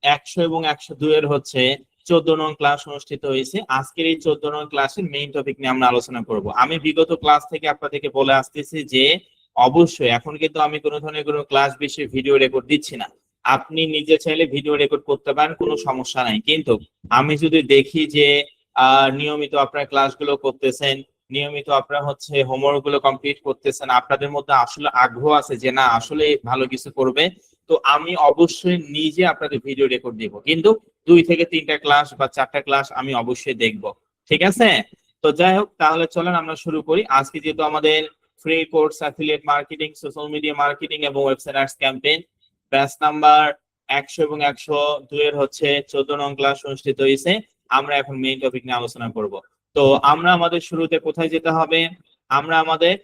100 এবং 102 এর হচ্ছে 14 নং ক্লাস অনুষ্ঠিত হয়েছে। আজকের এই 14 নং ক্লাসের মেইন টপিক নিয়ে আমরা আলোচনা করব। আমি বিগত ক্লাস থেকে আপনাদেরকে বলে আসতেছি যে অবশ্যই এখন কিন্তু আমি কোনো ধরনের কোনো ক্লাস বিষয়ে ভিডিও রেকর্ড দিচ্ছি না। আপনি নিজে চাইলে ভিডিও রেকর্ড করতে পারেন, কোনো সমস্যা নাই। কিন্তু আমি যদি দেখি যে নিয়মিত আপনারা ক্লাসগুলো করতেছেন, নিয়মিত আপনারা হচ্ছে হোমওয়ার্ক গুলো কমপ্লিট করতেছেন, আপনাদের মধ্যে আসলে আগ্রহ আছে যে না আসলে ভালো কিছু করবে, তো আমি অবশ্যই নিজে আপনাদের ভিডিও রেকর্ড দিব। কিন্তু 2 থেকে 3টা ক্লাস বা 4টা ক্লাস আমি অবশ্যই দেখব, ঠিক আছে? তো যাই হোক, তাহলে চলেন আমরা শুরু করি। আজকে যেহেতু আমাদের free course affiliate marketing, social media marketing এবং website ads campaign batch number 100 এবং 102 এর হচ্ছে 14 নং ক্লাস অনুষ্ঠিত হয়েছে। আমরা এখন মেইন টপিক নিয়ে আলোচনা করব। তো আমরা আমাদের শুরুতে কোথায় যেতে হবে? আমরা আমাদের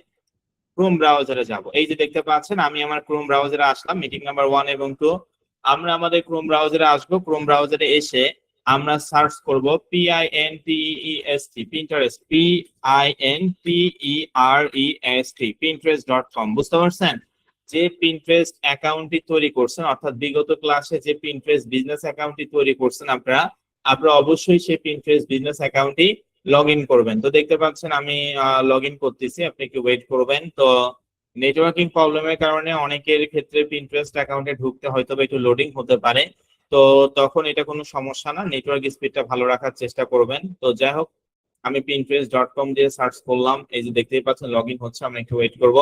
ক্রোম ব্রাউজারে যাব। এই যে দেখতে পাচ্ছেন আমি আমার ক্রোম ব্রাউজারে আসলাম, মিটিং নাম্বার 1 এবং 2। আমরা আমাদের ক্রোম ব্রাউজারে আসব। ক্রোম ব্রাউজারে এসে আমরা সার্চ করব PINTEREST, পিন্টারেস্ট, PINTEREST, pinterest.com। বুঝতে পারছেন? যে পিন্টারেস্ট অ্যাকাউন্টটি তৈরি করছেন, অর্থাৎ বিগত ক্লাসে যে পিন্টারেস্ট বিজনেস অ্যাকাউন্টটি তৈরি করছেন আপনারা অবশ্যই সেই পিন্টারেস্ট বিজনেস অ্যাকাউন্টটি লগ ইন করবেন। তো দেখতে পাচ্ছেন আমি লগ ইন করতেছি, আপনি একটু ওয়েট করবেন। তো নেটওয়ার্কিং প্রবলেমের কারণে অনেকের ক্ষেত্রে পিন্টারেস্ট অ্যাকাউন্টে ঢুকতে হয়তো একটু লোডিং হতে পারে, তো তখন এটা কোনো সমস্যা না, নেটওয়ার্ক স্পিডটা ভালো রাখার চেষ্টা করবেন। তো যাই হোক, আমি pinterest.com দিয়ে সার্চ করলাম, এই যে দেখতেই পাচ্ছেন লগ ইন হচ্ছে, আমরা একটু ওয়েট করব।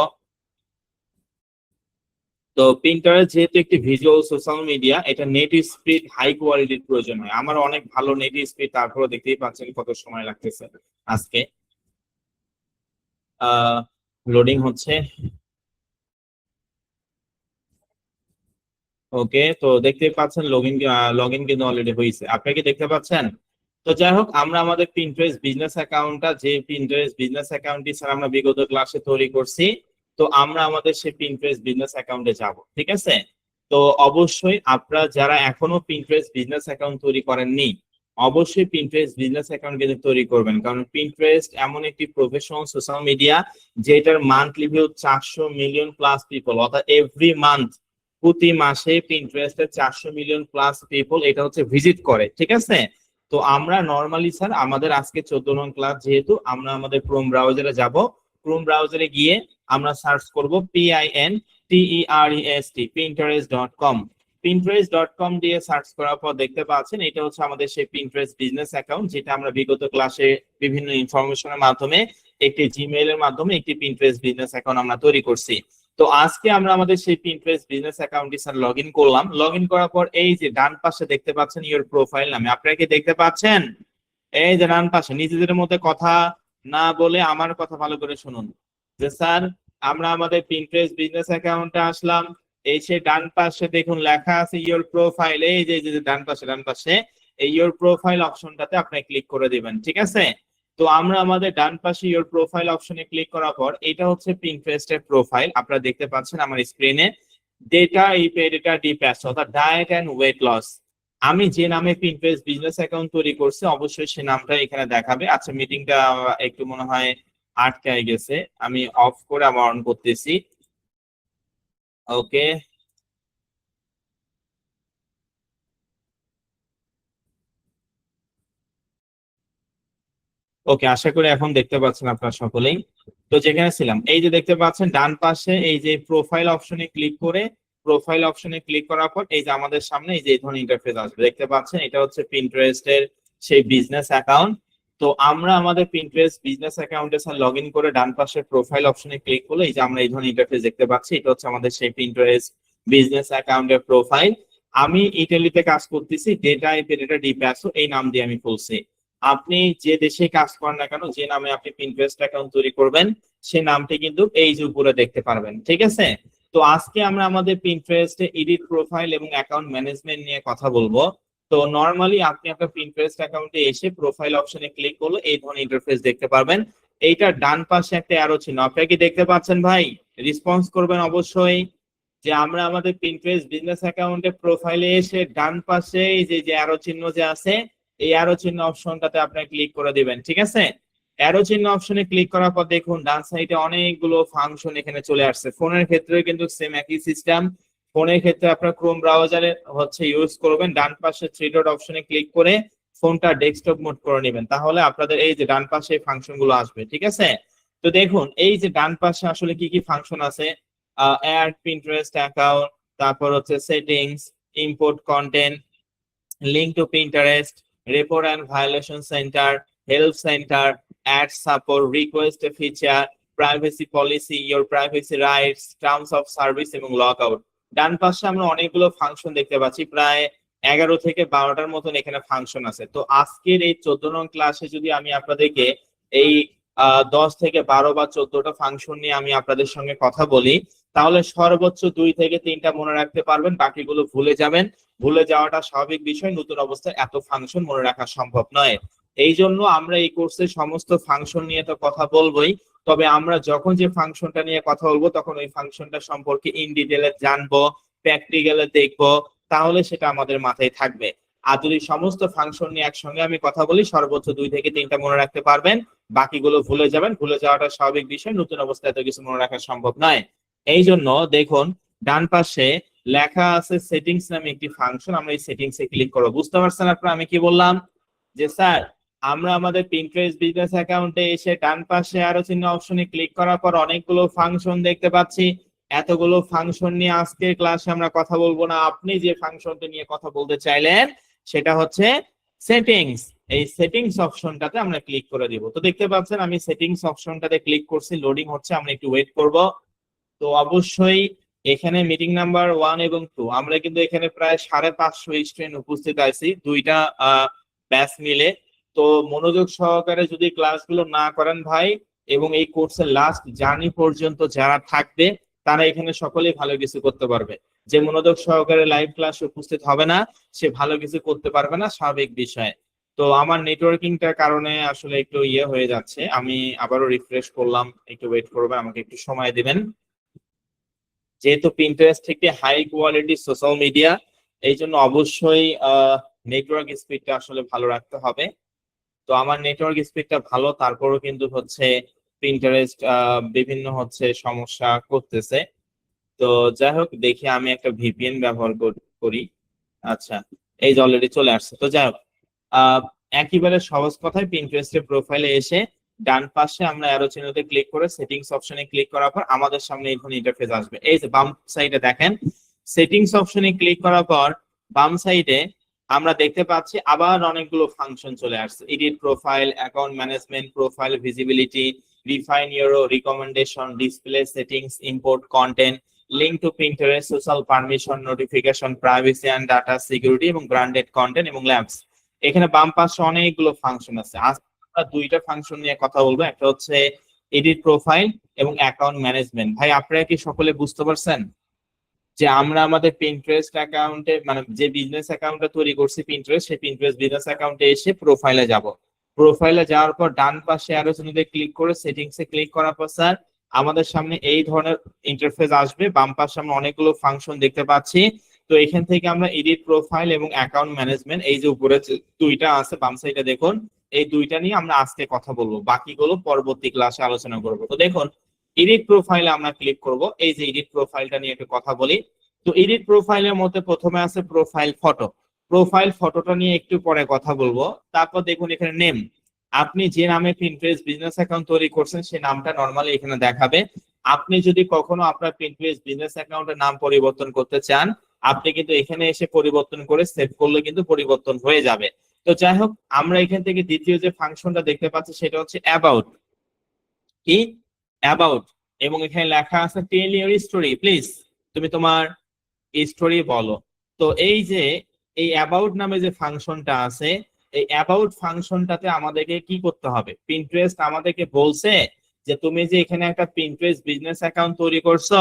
তো পিন্টারেস্ট যেহেতু একটি ভিজুয়াল সোশ্যাল মিডিয়া, এটা নেট স্পিড হাই কোয়ালিটির প্রয়োজন হয়। আমার অনেক ভালো নেট স্পিড, তারপরে দেখতেই পাচ্ছেন কত সময় লাগতেছে আজকে। লোডিং হচ্ছে। ওকে, তো দেখতে পাচ্ছেন লগ ইন কিন্তু অলরেডি হয়েছে, আপনি কি দেখতে পাচ্ছেন? তো যাই হোক, আমরা আমাদের পিন্টারেস্ট বিজনেস অ্যাকাউন্টটা, যে পিন্টারেস্ট বিজনেস অ্যাকাউন্টটি স্যার আমরা বিগত ক্লাসে তৈরি করছি, তো আমরা আমাদের সেই পিন্টারেস্ট বিজনেস অ্যাকাউন্টে যাব, ঠিক আছে? তো অবশ্যই আপনারা যারা এখনো পিন্টারেস্ট বিজনেস অ্যাকাউন্ট তৈরি করেননি, অবশ্যই পিন্টারেস্ট বিজনেস অ্যাকাউন্ট কিন্তু তৈরি করবেন। কারণ পিন্টারেস্ট এমন একটি প্রফেশনাল সোশ্যাল মিডিয়া যেটার monthly view 400 million plus people, অর্থাৎ এভরি মান্থ, প্রতি মাসে পিন্টারেস্টে 400 মিলিয়ন প্লাস পিপল এটা হচ্ছে ভিজিট করে, ঠিক আছে? তো আমরা নরমালি স্যার আমাদের আজকে 14 নং ক্লাস যেহেতু, আমরা আমাদের ক্রোম ব্রাউজারে যাব। ক্রোম ব্রাউজারে গিয়ে আমরা সার্চ করব PINTEREST, pinterest.com। pinterest.com দিয়ে সার্চ করার পর দেখতে পাচ্ছেন এটা হচ্ছে আমাদের সেই পিন্টারেস্ট বিজনেস অ্যাকাউন্ট, যেটা আমরা বিগত ক্লাসে বিভিন্ন ইনফরমেশনের মাধ্যমে একটি জিমেইল এর মাধ্যমে একটি পিন্টারেস্ট বিজনেস অ্যাকাউন্ট আমরা তৈরি করছি। তো আজকে আমরা আমাদের সেই পিন্টারেস্ট বিজনেস অ্যাকাউন্টটি স্যার লগ ইন করলাম। লগ ইন করার পর এই যে ডান পাশে দেখতে পাচ্ছেন ইওর প্রোফাইল নামে, আপনারা কি দেখতে পাচ্ছেন? এই যে ডান পাশে, নিজেদের মধ্যে কথা না বলে আমার কথা ভালো করে শুনুন। যে স্যার আমরা আমাদের পিন্টারেস্ট বিজনেস অ্যাকাউন্টে আসলাম, এই সে ডান পাশে দেখুন লেখা আছে ইওর প্রোফাইল, এই যে ডান পাশে এই ইওর প্রোফাইল অপশনটাতে আপনি ক্লিক করে দিবেন, ঠিক আছে? তো আমরা আমাদের ডান পাশে ইওর প্রোফাইল অপশনে ক্লিক করার পর এটা হচ্ছে পিন্টারেস্টের প্রোফাইল, আপনারা দেখতে পাচ্ছেন আমার স্ক্রিনে। ডেটা ডেটা ডিপ্যাচ, অর্থাৎ ডায়েট এন্ড ওয়েট লস। আমি যে নামে পিন্টারেস্ট বিজনেস অ্যাকাউন্ট তৈরি করছি অবশ্যই সে নামটা এখানে দেখাবে। আচ্ছা, মিটিংটা একটু মনে হয় আটকায় গেছে, আমি অফ করে আবার অন করতেছি। ওকে, ওকে, আশা করি এখন দেখতে পাচ্ছেন আপনারা সকলেই। তো যেখানে ছিলাম, এই যে দেখতে পাচ্ছেন ডান পাশে এই যে প্রোফাইল অপশনে ক্লিক করে, প্রোফাইল অপশনে ক্লিক করার পর এই যে আমাদের সামনে এই যে এই ধরনের ইন্টারফেস আসবে, দেখতে পাচ্ছেন এটা হচ্ছে পিন্টারেস্টের সেই বিজনেস অ্যাকাউন্ট। তো আমরা আমাদের পিন্টারেস্ট বিজনেস অ্যাকাউন্টে স্যার লগ ইন করে ডান পাশে প্রোফাইল অপশনে ক্লিক করলে এই যে আমরা এই ধরনের ইন্টারফেস দেখতে পাচ্ছি, এটা হচ্ছে আমাদের সেই পিন্টারেস্ট বিজনেস অ্যাকাউন্টের প্রোফাইল। আমি ইটালিতে কাজ করতেছি, ডেটা ডিপ্যাসো এই নাম দিয়ে আমি খুলছি। আপনি যে দেশে কাজ করেন না কেন, যে নামে আপনি পিন্টারেস্ট অ্যাকাউন্ট তৈরি করবেন সেই নামটি কিন্তু এই যে উপরে দেখতে পারবেন, ঠিক আছে? তো আজকে আমরা আমাদের পিন্টারেস্টে এডিট প্রোফাইল এবং অ্যাকাউন্ট ম্যানেজমেন্ট নিয়ে কথা বলবো। তো নরমালি আপনি আপনার পিন্টারেস্ট অ্যাকাউন্টে এসে প্রোফাইল অপশনে ক্লিক করলে এই ধরনের ইন্টারফেস দেখতে পারবেন। এইটার ডান পাশে একটা অ্যারো চিহ্ন, আপনারা কি দেখতে পাচ্ছেন ভাই? রেসপন্স করবেন অবশ্যই। যে আমরা আমাদের পিন্টারেস্ট বিজনেস অ্যাকাউন্টে প্রোফাইলে এসে ডান পাশে এই যে অ্যারো চিহ্ন যে আছে, এই অ্যারো চিহ্ন অপশনটাতে আপনি ক্লিক করে দিবেন, ঠিক আছে? অ্যারো চিহ্ন অপশনে ক্লিক করার পর দেখুন ডান সাইডে অনেকগুলো ফাংশন এখানে চলে আসছে। ফোনের ক্ষেত্রে কিন্তু সেম একই সিস্টেম। ফোনের ক্ষেত্রে আপনার ক্রোম ব্রাউজারে হচ্ছে ইউজ করবেন, ডান পাশে থ্রি ডট অপশনে ক্লিক করে ফোনটা ডেস্কটপ মোড করে নেবেন, তাহলে আপনাদের এই যে ডান পাশে ফাংশন গুলো আসবে। ঠিক আছে, তো দেখুন এই যে ডান পাশে আসলে কি কি ফাংশন আছে, অ্যাড পিন্টারেস্ট অ্যাকাউন্ট, তারপর হচ্ছে settings, import content, link to Pinterest, report and violation centre, help centre, ad support, request feature, privacy policy, your privacy rights, terms of service এবং লক আউট। ডান পাশে আমরা অনেকগুলো ফাংশন দেখতে পাচ্ছি, প্রায় 11 থেকে 12টার মতন এখানে ফাংশন আছে। তো আজকের এই 14 নং ক্লাসে যদি আমি আপনাদেরকে এই 10 থেকে 12 বা 14টা ফাংশন নিয়ে আমি আপনাদের সঙ্গে কথা বলি, তাহলে সর্বোচ্চ 2 থেকে 3টা মনে রাখতে পারবেন, বাকিগুলো ভুলে যাবেন। ভুলে যাওয়াটা স্বাভাবিক বিষয়, নতুন অবস্থায় এত ফাংশন মনে রাখা সম্ভব নয়। এই জন্য আমরা এই কোর্সে সমস্ত ফাংশন নিয়ে তো কথা বলবোই, তবে আমরা যখন যে ফাংশনটা নিয়ে কথা বলবো তখন ওই ফাংশনটা সম্পর্কে ইন ডিটেলে জানবো, প্র্যাকটিক্যালে দেখবো, তাহলে সেটা আমাদের মাথায় থাকবে। আর যদি সমস্ত ফাংশন নিয়ে একসঙ্গে আমি কথা বলি, সর্বোচ্চ 2 থেকে 3টা মনে রাখতে পারবেন, বাকিগুলো ভুলে যাবেন। ভুলে যাওয়াটা স্বাভাবিক বিষয়, নতুন অবস্থায় এত কিছু মনে রাখা সম্ভব নয়। এই জন্য দেখুন ডান পাশে লেখা আছে সেটিংস নামে একটি ফাংশন, আমরা এই সেটিংসে ক্লিক করব। বুঝতে পারছেন আপনারা আমি কি বললাম? যে স্যার আমরা আমাদের পিন্টারেস্ট বিজনেস অ্যাকাউন্টে এসে ডান পাশে আরো চিহ্ন অপশনে ক্লিক করার পর অনেকগুলো ফাংশন দেখতে পাচ্ছি, এতগুলো ফাংশন নিয়ে আজকের ক্লাসে আমরা কথা বলবো না। আপনি যে ফাংশনটা নিয়ে কথা বলতে চাইলেন সেটা হচ্ছে সেটিংস। এই সেটিংস অপশনটাতে আমরা ক্লিক করে দিব। তো দেখতে পাচ্ছেন আমি সেটিংস অপশনটাতে ক্লিক করছি, লোডিং হচ্ছে, আমরা একটু ওয়েট করব। তো অবশ্যই এখানে মিটিং নাম্বার 1 এবং 2 আমরা কিন্তু এখানে প্রায় 550 স্টুডেন্ট উপস্থিত আছি, দুইটা ব্যাচ মিলে। তো মনোযোগ সহকারে যদি ক্লাসগুলো না করেন ভাই, এবং এই কোর্সের লাস্ট জার্নি পর্যন্ত যারা থাকবে তারা এখানে সকলেই ভালো কিছু করতে পারবে। যে মনোযোগ সহকারে লাইভ ক্লাস উপস্থিত হবে না সে ভালো কিছু করতে পারবে না, স্বাভাবিক বিষয়। তো আমার নেটওয়ার্কিংটার কারণে আসলে একটু হয়ে যাচ্ছে, আমি আবারও রিফ্রেশ করলাম, একটু ওয়েট করবেন, আমাকে একটু সময় দিবেন। যেহেতু পিন্টারেস্ট একটি হাই কোয়ালিটি সোশ্যাল মিডিয়া, এই জন্য অবশ্যই নেটওয়ার্ক স্পিডটা আসলে ভালো রাখতে হবে। তো আমার নেটওয়ার্ক স্পিডটা ভালো, তারপরও কিন্তু হচ্ছে পিন্টারেস্ট বিভিন্ন হচ্ছে সমস্যা করতেছে। তো যাই হোক, দেখি আমি একটা ভিপিএন ব্যবহার করি। আচ্ছা, এই যে অলরেডি চলে আসছে। তো যাই হোক, একেবারে সহজ কথায় পিন্টারেস্টের প্রোফাইলে এসে ডান পাশে আমরা অ্যারো চিহ্নতে ক্লিক করে সেটিংস অপশনে ক্লিক করার পর আমাদের সামনে এখন ইন্টারফেস আসবে। এই যে বাম সাইডে দেখেন, সেটিংস অপশনে ক্লিক করার পর বাম সাইডে আমরা দেখতে পাচ্ছি আবার অনেকগুলো ফাংশন চলে আসছে। Edit profile, account management, profile visibility, refine your recommendation, display settings, import content, link to Pinterest, social permission, notification, privacy and data security এবং ব্র্যান্ডেড কন্টেন্ট এবং ল্যাবস। এখানে বাম পাশে অনেকগুলো ফাংশন আছে। আজ আমরা দুইটা ফাংশন নিয়ে কথা বলবো, একটা হচ্ছে এডিট প্রোফাইল এবং অ্যাকাউন্ট ম্যানেজমেন্ট। ভাই আপনারা কি সকলে বুঝতে পারছেন যে আমরা আমাদের পিন্টারেস্ট অ্যাকাউন্টে, মানে যে বিজনেস অ্যাকাউন্টটা তৈরি করছি পিন্টারেস্ট, সেই পিন্টারেস্ট বিজনেস অ্যাকাউন্টে এসে প্রোফাইলে যাব। প্রোফাইলে যাওয়ার পর ডান পাশে আরো চিহ্নতে ক্লিক করে সেটিংসে ক্লিক করার পর স্যার আমাদের সামনে এই ধরনের ইন্টারফেস আসবে। বাম পাশে আমরা অনেকগুলো ফাংশন দেখতে পাচ্ছি। তো এখান থেকে আমরা এডিট প্রোফাইল এবং অ্যাকাউন্ট ম্যানেজমেন্ট, এই যে উপরে দুইটা আছে বাম সাইডে দেখুন, এই দুইটা নিয়ে আমরা আজকে কথা বলবো, বাকিগুলো পরবর্তী ক্লাসে আলোচনা করব। তো দেখুন এডিট প্রোফাইলে আমরা ক্লিক করব। এই যে এডিট প্রোফাইলটা নিয়ে একটু কথা বলি। তো এডিট প্রোফাইলের মধ্যে প্রথমে আছে প্রোফাইল ফটো। প্রোফাইল ফটোটা নিয়ে একটু পরে কথা বলবো। তারপর দেখুন এখানে নেম, আপনি যে নামে পিন্টারেস্ট বিজনেস অ্যাকাউন্ট তৈরি করছেন সেই নামটা নরমালি এখানে দেখাবে। আপনি যদি কখনো আপনার পিন্টারেস্ট বিজনেস অ্যাকাউন্টের নাম পরিবর্তন করতে চান, আপনি কিন্তু এখানে এসে পরিবর্তন করে সেভ করলে কিন্তু পরিবর্তন হয়ে যাবে। তো যাই হোক, আমরা এখান থেকে দ্বিতীয় যে ফাংশনটা দেখতে পাচ্ছি সেটা হচ্ছে অ্যাবাউট। কি অ্যাবাউট, এবং এখানে লেখা আছে টেল ইউর স্টোরি, প্লিজ তুমি তোমার স্টোরি বলো। তো এই যে এই অ্যাবাউট নামে যে ফাংশনটা আছে, এই অ্যাবাউট ফাংশনটাতে আমাদেরকে কি করতে হবে, পিন্টারেস্ট আমাদেরকে বলছে যে তুমি যে এখানে একটা পিন্টারেস্ট বিজনেস অ্যাকাউন্ট তৈরি করছো,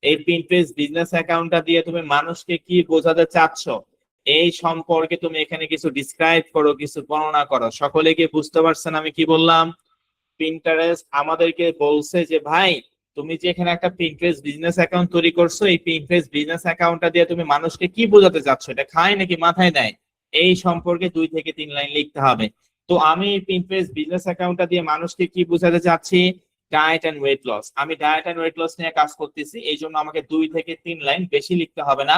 এই পিন্টারেস্ট বিজনেস অ্যাকাউন্টটা দিয়ে তুমি মানুষকে কি বোঝাতে চাচ্ছ এই সম্পর্কে তুমি এখানে কিছু ডিসক্রাইব করো, কিছু বর্ণনা করো। সকলে কি বুঝতে পারছেন আমি কি বললাম? পিন্টারেস্ট আমাদেরকে বলছে যে ভাই তুমি যে এখানে একটা পিন্টারেস্ট বিজনেস অ্যাকাউন্ট তৈরি করছো, এই পিন্টারেস্ট বিজনেস অ্যাকাউন্টটা দিয়ে তুমি মানুষকে কি বোঝাতে চাচ্ছ, এটা খায় নাকি মাথায় দেয়, এই সম্পর্কে 2 থেকে 3 লাইন লিখতে হবে। তো আমি এই পিন্টারেস্ট বিজনেস অ্যাকাউন্টটা দিয়ে মানুষকে কি বোঝাতে চাচ্ছি, ডায়েট এন্ড ওয়েট লস। আমি ডায়েট এন্ড ওয়েট লস নিয়ে কাজ করতেছি, এই জন্য আমাকে 2 থেকে 3 লাইন, বেশি লিখতে হবে না,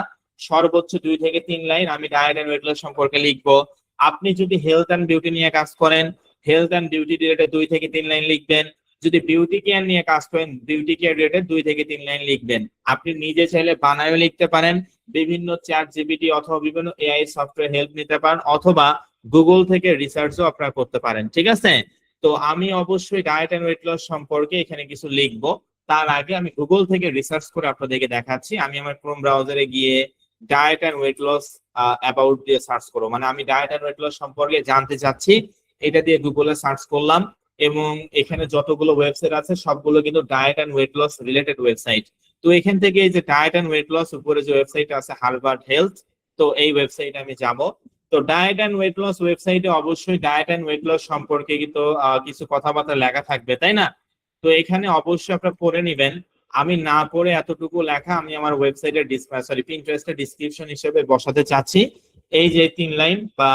সর্বোচ্চ 2 থেকে 3 লাইন আমি ডায়েট এন্ড ওয়েট লস সম্পর্কে লিখবো। আপনি যদি হেলথ এন্ড বিউটি নিয়ে কাজ করেন, হেলথ এন্ড বিউটি রিলেটেড 2 থেকে 3 লাইন লিখবেন। যদি বিউটি কেয়ার নিয়ে কাজ করেন, বিউটি কেয়ার রিলেটেড 2 থেকে 3 লাইন লিখবেন। আপনি নিজে চাইলে বানায়ও লিখতে পারেন, বিভিন্ন চ্যাট জিপিটি অথবা বিভিন্ন এআই সফটওয়্যার হেল্প নিতে পারেন, অথবা গুগল থেকে রিসার্চও আপনারা করতে পারেন, ঠিক আছে? তো আমি অবশ্যই ডায়েট এন্ড ওয়েট লস সম্পর্কে এখানে কিছু লিখবো। তার আগে আমি গুগল থেকে রিসার্চ করে আপনাদেরকে দেখাচ্ছি। আমি আমার ক্রোম ব্রাউজারে গিয়ে diet and weight loss about দিয়ে সার্চ করবো, মানে আমি ডায়েট এন্ড ওয়েট লস সম্পর্কে জানতে চাচ্ছি, এটা দিয়ে গুগলে সার্চ করলাম, এবং এখানে যতগুলো ওয়েবসাইট আছে সবগুলো কিন্তু diet and weight loss related website. তো এখান থেকে এই যে ডায়েট এন্ড ওয়েট লস উপরে যে ওয়েবসাইট আছে হার্ভার্ড হেলথ, তো এই ওয়েবসাইটে আমি যাব। তো ডায়েট এন্ড ওয়েট লস ওয়েবসাইটে অবশ্যই ডায়েট এন্ড ওয়েট লস সম্পর্কে কিন্তু কিছু কথাবার্তা লেখা থাকবে, তাই না? তো এখানে অবশ্যই আপনারা পড়ে নেবেন। আমি না পড়ে এতটুকু লেখা আমি আমার ওয়েবসাইটের পিন্টারেস্টের ডিসক্রিপশন হিসেবে বসাতে চাচ্ছি। এই যে 3 লাইন বা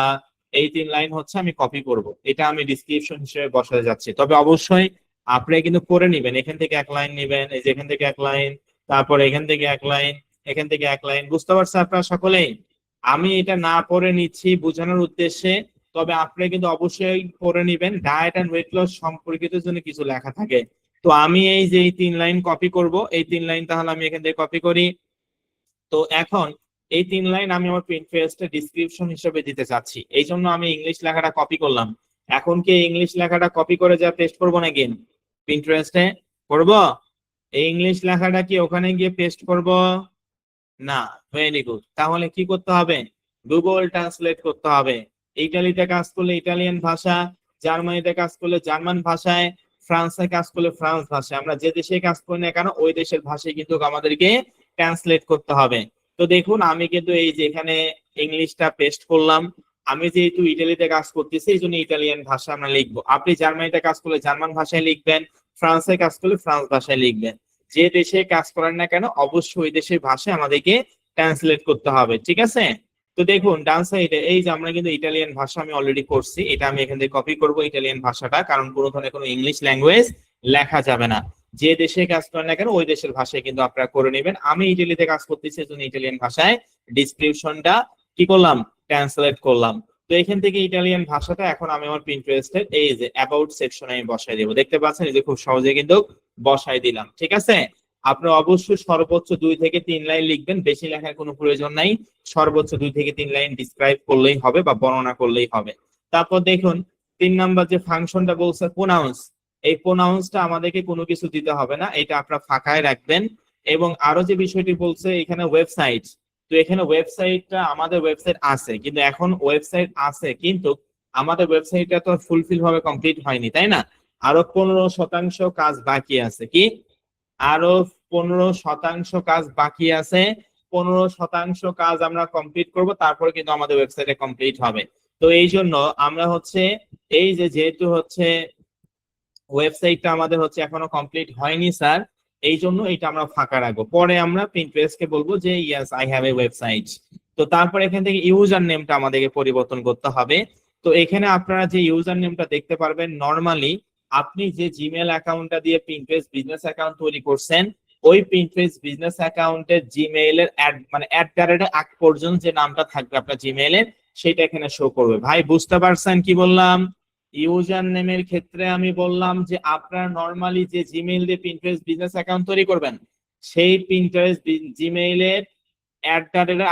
এই 3 লাইন হচ্ছে আমি কপি করব, এটা আমি ডিসক্রিপশন হিসেবে বসাতে যাচ্ছি। তবে অবশ্যই আপনি কিন্তু পড়ে নেবেন, এখান থেকে 1 লাইন নেবেন, এই যে এখান থেকে 1 লাইন, তারপর এখান থেকে 1 লাইন, এখান থেকে 1 লাইন। বুঝতে পারছেন আপনারা সকলেই? আমি এটা না পড়ে নিচ্ছি বোঝানোর উদ্দেশ্যে, তবে আপনি কিন্তু অবশ্যই পড়ে নেবেন, ডায়েট এন্ড ওয়েট লস সম্পর্কিত জন্য কিছু লেখা থাকে। তো আমি এই যে এই 3 লাইন কপি করব, এই 3 লাইন তাহলে আমি এখান থেকে কপি করি। তো এখন এই 3 লাইন আমি আমার পিন্টারেস্টে ডিসক্রিপশন হিসেবে দিতে চাচ্ছি, এই জন্য আমি ইংলিশ লেখাটা কপি করলাম। এখন কি ইংলিশ লেখাটা কপি করে যা পেস্ট করবো নাকি পিন্টারেস্টে? করব? এই ইংলিশ লেখাটা কি ওখানে গিয়ে পেস্ট করব? না। Very good. তাহলে কি করতে হবে? গুগল ট্রান্সলেট করতে হবে। ইতালিতে কাজ করলে ইটালিয়ান ভাষা, জার্মানিতে কাজ করলে জার্মান ভাষায়, ফ্রান্সে কাজ করলে ফ্রান্স ভাষায়, আমরা যে দেশে কাজ করি না কেন ওই দেশের ভাষায় কিন্তু আমাদেরকে ট্রান্সলেট করতে হবে। তো দেখুন আমি কিন্তু এই যে এখানে ইংলিশটা পেস্ট করলাম। আমি যেহেতু ইটালিতে কাজ করতেছি এই জন্য ইটালিয়ান ভাষা আমরা লিখবো। আপনি জার্মানিতে কাজ করলে জার্মান ভাষায় লিখবেন, ফ্রান্সে কাজ করলে ফ্রান্স ভাষায় লিখবেন। যে দেশে কাজ করেন না কেন অবশ্যই ওই দেশের ভাষায় আমাদেরকে ট্রান্সলেট করতে হবে, ঠিক আছে? তো দেখুন ডান সাইডে এই যে আমরা কিন্তু ইটালিয়ান ভাষা আমি অলরেডি করছি, এটা আমি এখান থেকে কপি করব ইটালিয়ান ভাষাটা, কারণ কোনো ধরনের কোনো ইংলিশ ল্যাঙ্গুয়েজ লেখা যাবে না। যে দেশে কাজ করেন না কেন ওই দেশের ভাষায় কিন্তু আপনারা করে নেবেন। আমি ইটালিতে কাজ করতেছি এজন্য ইটালিয়ান ভাষায় ডিসক্রিপশনটা কি করলাম? ট্রান্সলেট করলাম। তো এখান থেকে ইটালিয়ান ভাষাটা এখন আমি আমার পিন্টারেস্টের এই যে অ্যাবাউট সেকশনে আমি বসাই দেব। দেখতে পাচ্ছেন এই যে খুব সহজে কিন্তু বসাই দিলাম, ঠিক আছে? আপনি অবশ্যই সর্বোচ্চ 2 থেকে 3 লাইন লিখবেন, বেশি লেখার কোনো প্রয়োজন নাই। সর্বোচ্চ 2 থেকে 3 লাইন ডিসক্রাইব করলেই হবে বা বর্ণনা করলেই হবে। তারপর দেখুন 3 নাম্বার যে ফাংশনটা বলছে প্রোনাউন্স, এই প্রোনাউন্সটা আমাদেরকে কোনো কিছু দিতে হবে না, এটা আপনারা ফাঁকায় রাখবেন। এবং আরো যে বিষয়টি বলছে এখানে ওয়েবসাইট, তো এখানে ওয়েবসাইটটা আমাদের ওয়েবসাইট আছে, কিন্তু এখন ওয়েবসাইট আছে কিন্তু আমাদের ওয়েবসাইটটা তো ফুলফিল ভাবে কমপ্লিট হয়নি, তাই না? আরো 15% কাজ বাকি আছে। কি? আরো 15% কাজ বাকি আছে। 15% কাজ আমরা কমপ্লিট করব, তারপরে কিন্তু আমাদের ওয়েবসাইটে কমপ্লিট হবে। তো এই জন্য আমরা হচ্ছে এই যে যেহেতু হচ্ছে ওয়েবসাইটটা আমাদের হচ্ছে এখনো কমপ্লিট হয়নি স্যার, এই জন্য এটা আমরা ফাঁকা রাখবো। পরে আমরা পিন্টারেস্টকে বলবো যে yes I have a website. তো তারপর এখান থেকে ইউজার নেমটা আমাদেরকে পরিবর্তন করতে হবে। তো এখানে আপনারা যে ইউজার নেমটা দেখতে পারবেন, নরমালি আপনি যে জিমেল অ্যাকাউন্টটা দিয়ে পিন্টারেস্ট বিজনেস অ্যাকাউন্ট তৈরি করছেন, ওই পিন্টারেস্ট বিজনেস অ্যাকাউন্টের জিমেইলের মানে @এর আগ পর্যন্ত যে নামটা থাকবে আপনার জিমেইলের, সেটা এখানে শো করবে। ভাই বুঝতে পারছেন কি বললাম? ইউজার নেমের ক্ষেত্রে আমি বললাম যে আপনারা নরমালি যে জিমেইল দিয়ে পিন্টারেস্ট বিজনেস অ্যাকাউন্ট তৈরি করবেন, সেই পিন্টারেস্ট জিমেইলের @এর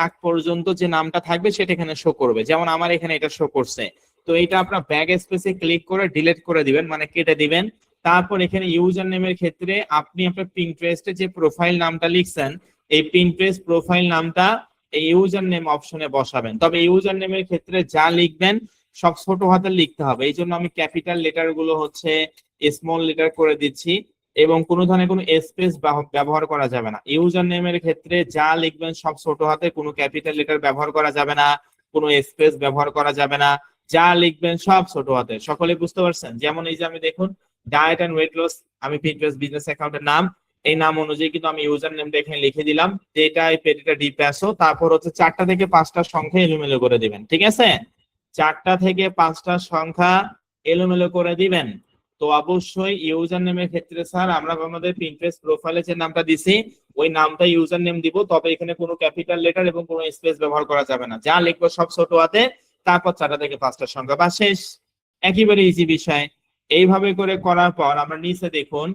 আগ পর্যন্ত যে নামটা থাকবে সেটা এখানে শো করবে। যেমন আমার এখানে এটা শো করছে। তো এটা আপনার ব্যাক স্পেসে ক্লিক করে ডিলিট করে দিবেন, মানে কেটে দিবেন। তারপর এখানে ইউজার নেমের ক্ষেত্রে আপনি আপনার পিন্টারেস্টে যে প্রোফাইল নামটা লিখছেন, এই পিন্টারেস্ট প্রোফাইল নামটা এই ইউজার নেম অপশনে বসাবেন। তবে ইউজার নেমের ক্ষেত্রে যা লিখবেন সব ছোট হাতে লিখতে হবে, এই জন্য আমি ক্যাপিটাল লেটার গুলো হচ্ছে স্মল লেটার করে দিচ্ছি, এবং কোনো ধরনের কোনো স্পেস ব্যবহার করা যাবে না। ইউজার নেমের ক্ষেত্রে যা লিখবেন সব ছোট হাতে, কোনো ক্যাপিটাল লেটার ব্যবহার করা যাবে না, কোনো স্পেস ব্যবহার করা যাবে না, যা লিখবেন সব ছোট হাতে। সকলে বুঝতে পারছেন? যেমন এই যে আমি দেখুন ডায়েট এন্ড ওয়েট লস, আমি পিন্টারেস্ট বিজনেস অ্যাকাউন্টের নাম, এই নাম অনুযায়ী কিন্তু আমি ইউজার নেমটা এখানে লিখে দিলাম, যেটা এই পেডিটা ডিপ্যাসো। তারপর হচ্ছে 4টা থেকে 5টা সংখ্যা এলোমেলো করে দিবেন, ঠিক আছে? 4টা থেকে 5টা সংখ্যা এলোমেলো করে দিবেন। তো অবশ্যই ইউজার নেমের ক্ষেত্রে স্যার আমরা আমাদের পিন্টারেস্ট প্রোফাইলে যে নামটা দিছি ওই নামটা ইউজার নেম দিব, তবে এখানে কোনো ক্যাপিটাল লেটার এবং কোনো স্পেস ব্যবহার করা যাবে না, যা লিখবো সব ছোট হাতে, তারপর 4টা থেকে 5টা সংখ্যা, বা শেষ। একেবারে ইজি বিষয়। এইভাবে করে করার পর আমরা নিচে দেখুন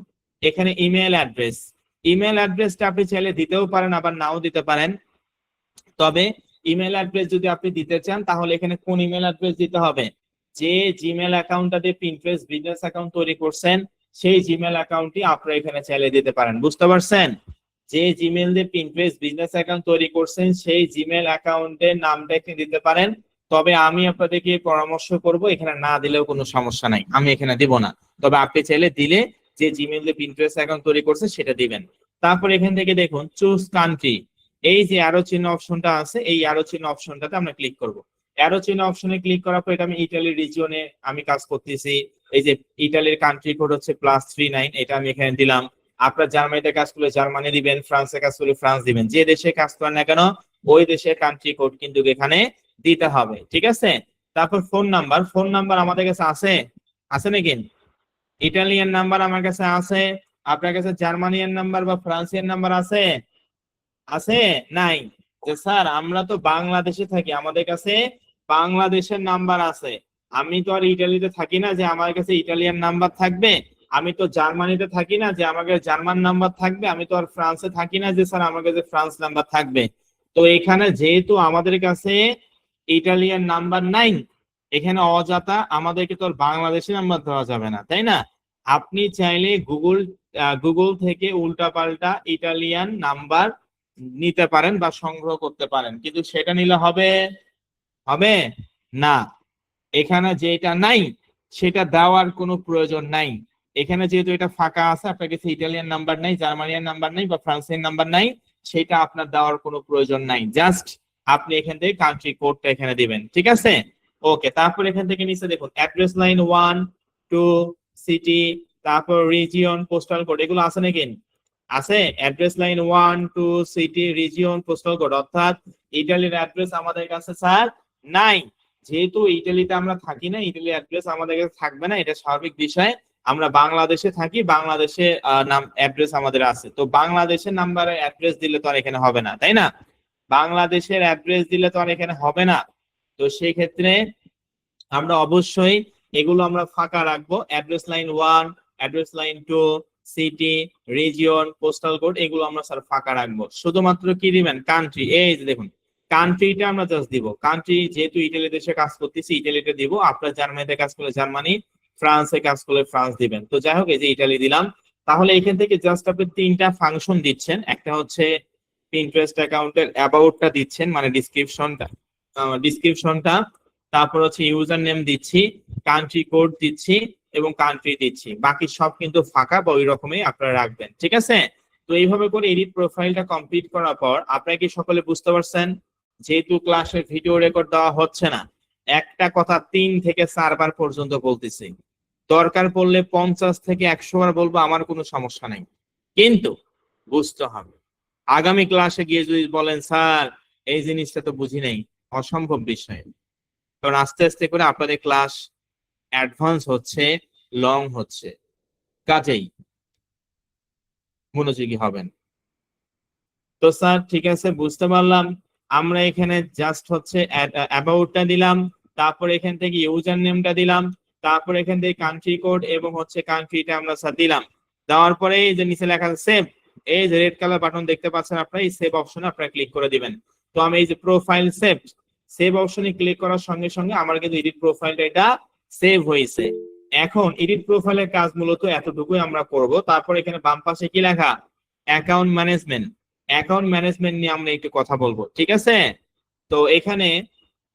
এখানে ইমেল অ্যাড্রেস। ইমেল অ্যাড্রেসটা আপনি চাইলে দিতেও পারেন আবার নাও দিতে পারেন। তবে ইমেল অ্যাড্রেস যদি আপনি দিতে চান তাহলে এখানে কোন ইমেল অ্যাড্রেস দিতে হবে, যে জিমেল অ্যাকাউন্টটা দিয়ে পিন্টারেস্ট বিজনেস অ্যাকাউন্ট তৈরি করছেন সেই জিমেল অ্যাকাউন্টটি আপনারা এখানে চাইলে দিতে পারেন। বুঝতে পারছেন? যে জিমেল দিয়ে পিন্টারেস্ট বিজনেস অ্যাকাউন্ট তৈরি করছেন সেই জিমেল অ্যাকাউন্টের নামটা এখানে দিতে পারেন। তবে আমি আপনাদেরকে পরামর্শ করব এখানে না দিলেও কোনো সমস্যা নাই, আমি এখানে দিব না। তবে আপনি চাইলে দিলে যে জিমেল দিয়ে পিন্টারেস্ট অ্যাকাউন্ট তৈরি করছে সেটা দিবেন। তারপর এখান থেকে দেখুন চুজ কান্ট্রি, এই যে অ্যারো চিহ্ন অপশনটা আছে এই অ্যারো চিহ্ন অপশনটাতে আমরা ক্লিক করব। অ্যারো চিহ্ন অপশনে ক্লিক করার পর এটা আমি ইতালি রিজিয়নে আমি কাজ করতেছি। এই যে ইতালির কান্ট্রি কোড হচ্ছে +39, এটা আমি এখানে দিলাম। আপনার জার্মানিতে কাজ করলে জার্মানি দিবেন, ফ্রান্সে কাজ করলে ফ্রান্স দিবেন, যে দেশে কাজ করেন না কেন ওই দেশের কান্ট্রি কোড কিন্তু এখানে দিতে হবে। ঠিক আছে? তারপর ফোন নাম্বার, ফোন নাম্বার আমাদের কাছে আছে, আছে নাকি? ইটালিয়ান নাম্বার আমার কাছে আছে, আপনার কাছে জার্মানিয়ান নাম্বার বা ফ্রান্সিয়ান নাম্বার আছে? আছে? নাই? যে স্যার আমরা তো বাংলাদেশে থাকি, আমাদের কাছে বাংলাদেশের নাম্বার আছে, আমি তো আর ইটালিতে থাকি না যে আমার কাছে ইটালিয়ান নাম্বার থাকবে, আমি তো জার্মানিতে থাকি না যে আমার কাছে জার্মান নাম্বার থাকবে, আমি তো আর ফ্রান্সে থাকি না যে স্যার আমার কাছে ফ্রান্স নাম্বার থাকবে। তো এখানে যেহেতু আমাদের কাছে ইটালিয়ান নাম্বার নাই, এখানে অযথা আমাদেরকে তো আর বাংলাদেশি নাম্বার দেওয়া যাবে না, তাই না? আপনি চাইলে গুগল থেকে উল্টাপাল্টা ইটালিয়ান নাম্বার নিতে পারেন বা সংগ্রহ করতে পারেন, কিন্তু সেটা নিলে হবে? হবে না। এখানে যেটা নাই সেটা দেওয়ার কোনো প্রয়োজন নাই। এখানে যেহেতু এটা ফাঁকা আছে, আপনার কাছে ইটালিয়ান নাম্বার নাই, জার্মানিয়ান নাম্বার নাই বা ফ্রান্সিয়ান নাম্বার নাই, সেটা আপনার দেওয়ার কোনো প্রয়োজন নাই। জাস্ট আপনি এখান থেকে কান্ট্রি কোডটা এখানে দিবেন। ঠিক আছে? ওকে। তারপর এখান থেকে নিচে দেখুন অ্যাড্রেস লাইন 1 2 সিটি, তারপর রিজিয়ন, পোস্টাল কোড, এগুলো আছে নাকি? আছে। Address line 1 2 city, region, postal code, অর্থাৎ ইটালির অ্যাড্রেস আমাদের কাছে স্যার নাই। যেহেতু ইটালিতে আমরা থাকি না, ইটালির অ্যাড্রেস আমাদের কাছে থাকবে না, এটা স্বাভাবিক বিষয়। আমরা বাংলাদেশে থাকি, বাংলাদেশে নাম অ্যাড্রেস আমাদের আছে, তো বাংলাদেশের নাম্বারে অ্যাড্রেস দিলে তো আর এখানে হবে না, তাই না? বাংলাদেশের অ্যাড্রেস দিলে তো আর এখানে হবে না। তো সেই ক্ষেত্রে আমরা অবশ্যই এগুলো আমরা ফাঁকা রাখবো। Address line 1, address line 2, city, region, postal code, এগুলো আমরা স্যার ফাঁকা রাখবো। শুধুমাত্র কি দিবেন? কান্ট্রি। এই যে দেখুন কান্ট্রিটা আমরা জাস্ট দিব। কান্ট্রি যেহেতু ইটালি দেশে কাজ করতেছি ইটালিতে দিব, আপনার জার্মানিতে কাজ করলে জার্মানি, ফ্রান্সে কাজ করলে ফ্রান্স দিবেন। তো যাই হোক এই যে ইটালি দিলাম। তাহলে এখান থেকে জাস্ট আপনি 3টা ফাংশন দিচ্ছেন। একটা হচ্ছে পিন্টারেস্ট অ্যাকাউন্টের অ্যাবাউটটা দিচ্ছেন, মানে ডিসক্রিপশনটা, তারপর হচ্ছে ইউজার নেম দিচ্ছি, কান্ট্রি কোড দিচ্ছি এবং কান্ট্রি দিচ্ছি, বাকি সব কিন্তু ফাঁকা বা ওই রকমই আপনারা রাখবেন। ঠিক আছে? তো এইভাবে করে এডিট প্রোফাইলটা কমপ্লিট করার পর আপনারা কি সকলে বুঝতে পারছেন? যেহেতু ক্লাসে ভিডিও রেকর্ড দেওয়া হচ্ছে না, একটা কথা 3 থেকে 4 বার পর্যন্ত বলতেছি, দরকার পড়লে 50 থেকে 100 বার বলবো, আমার কোনো সমস্যা নাই, কিন্তু বুঝতে হবে। আগামী ক্লাসে গিয়ে যদি বলেন স্যার এই জিনিসটা তো বুঝি নাই, অসম্ভব বিষয়। কারণ আস্তে আস্তে করে আপনাদের ক্লাস অ্যাডভান্স হচ্ছে, লং হচ্ছে, কাজেই মনোযোগী হবেন। তো স্যার ঠিক আছে, বুঝতে পারলাম। আমরা এখানে জাস্ট হচ্ছে অ্যাবাউটটা দিলাম, তারপর এখান থেকে ইউজার নেমটা দিলাম, তারপর এখান থেকে কান্ট্রি কোড এবং হচ্ছে কান্ট্রিটা আমরা স্যার দিলাম। দেওয়ার পরে এই যে নিচে লেখা আছে সেভ, এই যে রেড কালার বাটন দেখতে পাচ্ছেন আপনারা, এই সেভ অপশনে আপনারা ক্লিক করে দিবেন। তো আমি এই যে প্রোফাইল সেভ অপশনে ক্লিক করার সঙ্গে সঙ্গে আমার কিন্তু এডিট প্রোফাইলটা এটা সেভ হয়েছে। এখন এডিট প্রোফাইলের কাজ মূলত এতটুকুই আমরা করব। তারপর এখানে বাম পাশে কি লেখা? Account management. অ্যাকাউন্ট ম্যানেজমেন্ট নিয়ে আমরা একটু কথা বলবো। ঠিক আছে? তো এখানে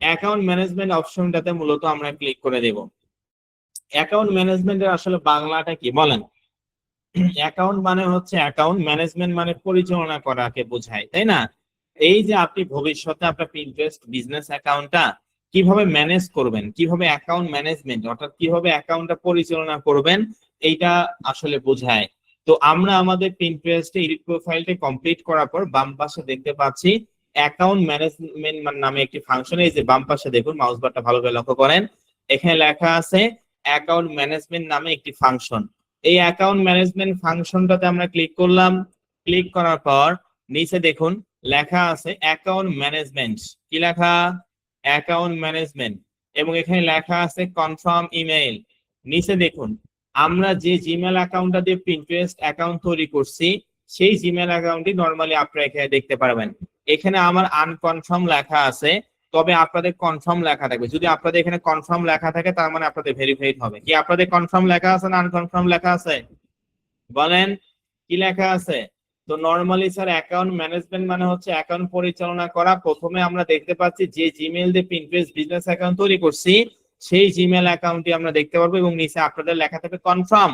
অ্যাকাউন্ট ম্যানেজমেন্ট অপশনটাতে মূলত আমরা ক্লিক করে দেব। অ্যাকাউন্ট ম্যানেজমেন্টের আসলে বাংলাটা কি বলেন? অ্যাকাউন্ট মানে হচ্ছে অ্যাকাউন্ট, ম্যানেজমেন্ট মানে পরিচালনা করাকে বোঝায়, তাই না? এই যে আপনি ভবিষ্যতে আপনার পিন্টারেস্ট বিজনেস অ্যাকাউন্টটা কিভাবে ম্যানেজ করবেন, কিভাবে অ্যাকাউন্ট ম্যানেজমেন্ট অর্থাৎ কিভাবে অ্যাকাউন্টটা পরিচালনা করবেন, এইটা আসলে বোঝায়। তো আমরা আমাদের পিন্টারেস্টে এডিট প্রোফাইলটা কমপ্লিট করার পর বাম পাশে দেখতে পাচ্ছি অ্যাকাউন্ট ম্যানেজমেন্ট নামে একটি ফাংশন। এই যে বাম পাশে দেখুন, মাউস বারটা ভালো করে লক্ষ্য করেন, এখানে লেখা আছে অ্যাকাউন্ট ম্যানেজমেন্ট নামে একটি ফাংশন। এই অ্যাকাউন্ট ম্যানেজমেন্ট ফাংশনটাতে আমরা ক্লিক করলাম। ক্লিক করার পর নিচে দেখুন লেখা আছে অ্যাকাউন্ট ম্যানেজমেন্ট। কি লেখা? Account management. এবং এখানে লেখা আছে কনফার্ম ইমেইল। নিচে দেখুন আমরা যে জিমেল অ্যাকাউন্টটা দিয়ে পিন্টারেস্ট অ্যাকাউন্ট তৈরি করছি সেই জিমেল অ্যাকাউন্টই নরমালি আপনারা এখানে দেখতে পারবেন। এখানে আমার আনকনফার্ম লেখা আছে, তবে আপনাদের কনফার্ম লেখা থাকবে। যদি আপনাদের এখানে কনফার্ম লেখা থাকে তার মানে আপনাদের ভেরিফাইড হবে। কি আপনাদের কনফার্ম লেখা আছে না আনকনফার্ম লেখা আছে? বলেন কি লেখা আছে? তো নরমালি স্যার অ্যাকাউন্ট ম্যানেজমেন্ট মানে হচ্ছে অ্যাকাউন্ট পরিচালনা করা। প্রথমে আমরা দেখতে পাচ্ছি যে জিমেইল দিয়ে পিন্টারেস্ট বিজনেস অ্যাকাউন্ট তৈরি করছি সেই জিমেল অ্যাকাউন্টটি আমরা দেখতে পারবো এবং নিচে আপনাদের লেখা থাকবে কনফার্ম।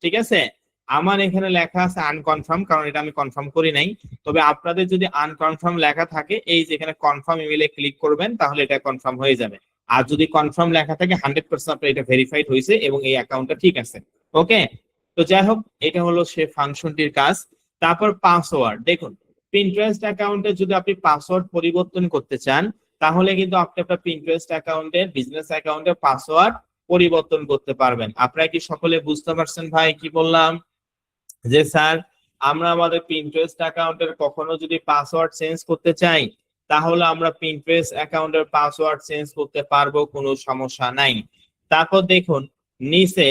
ঠিক আছে, আমার এখানে লেখা আছে আনকনফার্ম, কারণ এটা আমি কনফার্ম করি নাই। তবে আপনাদের যদি আনকনফার্ম লেখা থাকে এই যেখানে কনফার্ম ইমেইলে ক্লিক করবেন তাহলে এটা কনফার্ম হয়ে যাবে। আর যদি কনফার্ম লেখা থাকে 100% আপনার এটা ভেরিফাইড হয়েছে এবং এই অ্যাকাউন্টটা ঠিক আছে। ওকে, তো যাই হোক এটা হলো সে ফাংশনটির কাজ। তারপর পাসওয়ার্ড দেখুন, পিন্টারেস্ট অ্যাকাউন্টে যদি আপনি পাসওয়ার্ড পরিবর্তন করতে চান তাহলে কিন্তু আপনি আপনার পিন্টারেস্ট অ্যাকাউন্টের বিজনেস অ্যাকাউন্টের পাসওয়ার্ড পরিবর্তন করতে পারবেন। আপনারা কি সকলে বুঝতে পারছেন ভাই কি বললাম? যে স্যার আমরা আমাদের পিন্টারেস্ট অ্যাকাউন্টের কখনো যদি পাসওয়ার্ড চেঞ্জ করতে চাই তাহলে আমরা পিন্টারেস্ট অ্যাকাউন্টের পাসওয়ার্ড চেঞ্জ করতে পারবো, কোনো সমস্যা নাই। তারপর দেখুন নিচে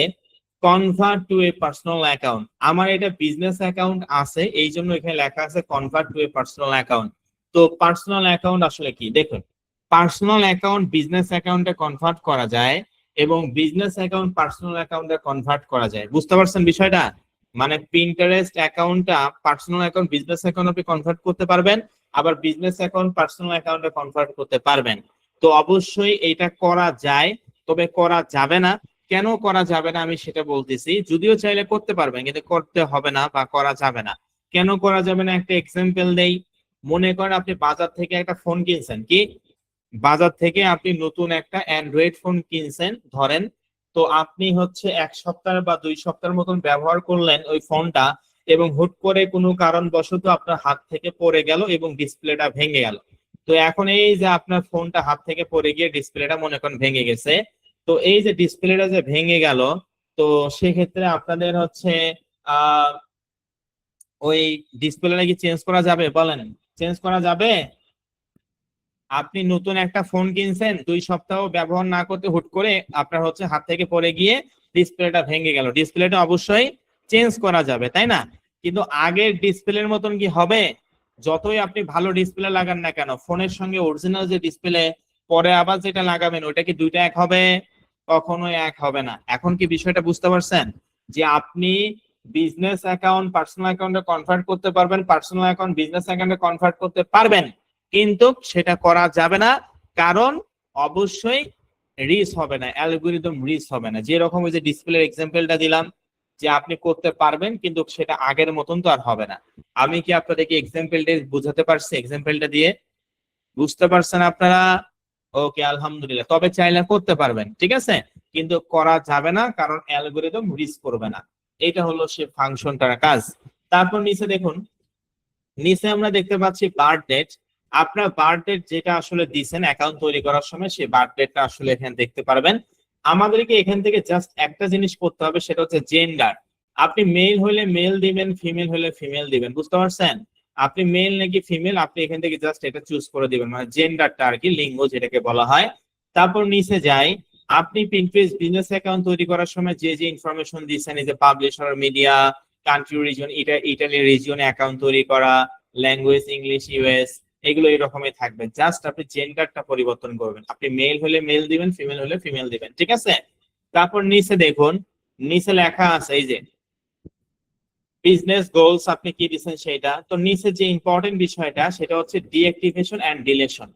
convert to A personal account. আমার এটা বিজনেস অ্যাকাউন্ট আছে এই জন্য এখানে লেখা আছে convert to A personal account. তো পার্সোনাল অ্যাকাউন্ট আসলে কি দেখুন, পার্সোনাল অ্যাকাউন্ট বিজনেস অ্যাকাউন্টে কনভার্ট করা যায় এবং বিজনেস অ্যাকাউন্ট পার্সোনাল অ্যাকাউন্টে কনভার্ট করা যায়। বুঝতে পারছেন বিষয়টা? মানে পিন্টারেস্ট অ্যাকাউন্টটা পার্সোনাল অ্যাকাউন্ট বিজনেস অ্যাকাউন্ট আপনি কনভার্ট করতে পারবেন, আবার বিজনেস অ্যাকাউন্ট পার্সোনাল অ্যাকাউন্টে কনভার্ট করতে পারবেন। তো অবশ্যই এটা করা যায়, তবে করা যাবে না। কেন করা যাবে না আমি সেটা বলতেছি। যদিও চাইলে করতে পারবেন কিন্তু করতে হবে না বা করা যাবে না। কেন করা যাবে না একটা এক্সাম্পল দেই। মনে করেন আপনি বাজার থেকে একটা ফোন কিনছেন, কি বাজার থেকে আপনি নতুন একটা অ্যান্ড্রয়েড ফোন কিনছেন ধরেন। তো আপনি হচ্ছে 1 সপ্তাহ বা 2 সপ্তাহের মতন ব্যবহার করলেন ওই ফোনটা এবং হুট করে কোনো কারণবশত আপনার হাত থেকে পড়ে গেল এবং ডিসপ্লেটা ভেঙে গেল। তো এখন এই যে আপনার ফোনটা হাত থেকে পড়ে গিয়ে ডিসপ্লেটা মনে করেন ভেঙে গেছে। তো এই যে ডিসপ্লেটা যে ভেঙে গেল, তো সেক্ষেত্রে আপনাদের হচ্ছে আহ ওই ডিসপ্লেটা কি চেঞ্জ করা যাবে? বলেন চেঞ্জ করা যাবে? আপনি নতুন একটা ফোন কিনছেন 2 সপ্তাহ ব্যবহার না করতে হুট করে আপনার হচ্ছে হাত থেকে পড়ে গিয়ে ডিসপ্লেটা ভেঙে গেল, ডিসপ্লেটা অবশ্যই চেঞ্জ করা যাবে তাই না? কিন্তু আগের ডিসপ্লের মতন কি হবে? যতই আপনি ভালো ডিসপ্লে লাগান না কেন ফোনের সঙ্গে অরিজিনাল যে ডিসপ্লে পরে আবার যেটা লাগাবেন ওটা কি দুইটা এক হবে? কখনোই এক হবে না। এখন কি বিষয়টা বুঝতে পারছেন যে আপনি বিজনেস অ্যাকাউন্ট পার্সোনাল অ্যাকাউন্টে কনভার্ট করতে পারবেন, পার্সোনাল অ্যাকাউন্ট বিজনেস অ্যাকাউন্টে কনভার্ট করতে পারবেন, কিন্তু সেটা করা যাবে না। কারণ অবশ্যই রিস হবে না, অ্যালগরিদম রিস হবে না। যেরকম ওই যে ডিসপ্লের এক্সাম্পলটা দিলাম যে আপনি করতে পারবেন কিন্তু সেটা আগের মতন তো আর হবে না। আমি কি আপনাদেরকে এক্সাম্পলটা বুঝাতে পারছি? এক্সাম্পলটা দিয়ে বুঝতে পারছেন আপনারা? ওকে আলহামদুলিল্লাহ। তবে চাইলে করতে পারবেন, ঠিক আছে, কিন্তু করা যাবে না কারণ অ্যালগরিদম রিস করবে না। এটা হলো সে ফাংশনটার কাজ। তারপর নিচে দেখুন, নিচে আমরা দেখতে পাচ্ছি বার্থ ডেট। আপনার বার্থ ডেট যেটা আসলে দিয়েছেন অ্যাকাউন্ট তৈরি করার সময় সেই বার্থ ডেটটা আসলে এখানে দেখতে পারবেন। আমাদেরকে এখান থেকে জাস্ট একটা জিনিস করতে হবে, সেটা হচ্ছে জেন্ডার। আপনি মেল হলে মেল দিবেন, ফিমেল হলে ফিমেল দিবেন। বুঝতে পারছেন? আপনি মেল নাকি ফিমেল আপনি এখান থেকে জাস্ট এটা চুজ করে দিবেন, মানে জেন্ডারটা আর কি, লিঙ্গ যেটাকে বলা হয়। তারপর নিচে যাই, আপনি পিন্টারেস্ট বিজনেস অ্যাকাউন্ট তৈরি করার সময় যে যে ইনফরমেশন দিয়েছেন, এই যে publisher, media, country, region, Italy রিজিয়নে অ্যাকাউন্ট তৈরি করা, ল্যাঙ্গুয়েজ ইংলিশ, ইউএস, এগুলো এরকমই থাকবে। জাস্ট আপনি জেন্ডারটা পরিবর্তন করবেন, আপনি মেল হলে মেল দিবেন, ফিমেল হলে ফিমেল দিবেন, ঠিক আছে? তারপর নিচে দেখুন, নিচে লেখা আছে এই যে বিজনেস গোলস আপনি কি দিচ্ছেন সেটা। তো নিচে যে ইম্পর্টেন্ট বিষয়টা সেটা হচ্ছে deactivation and deletion,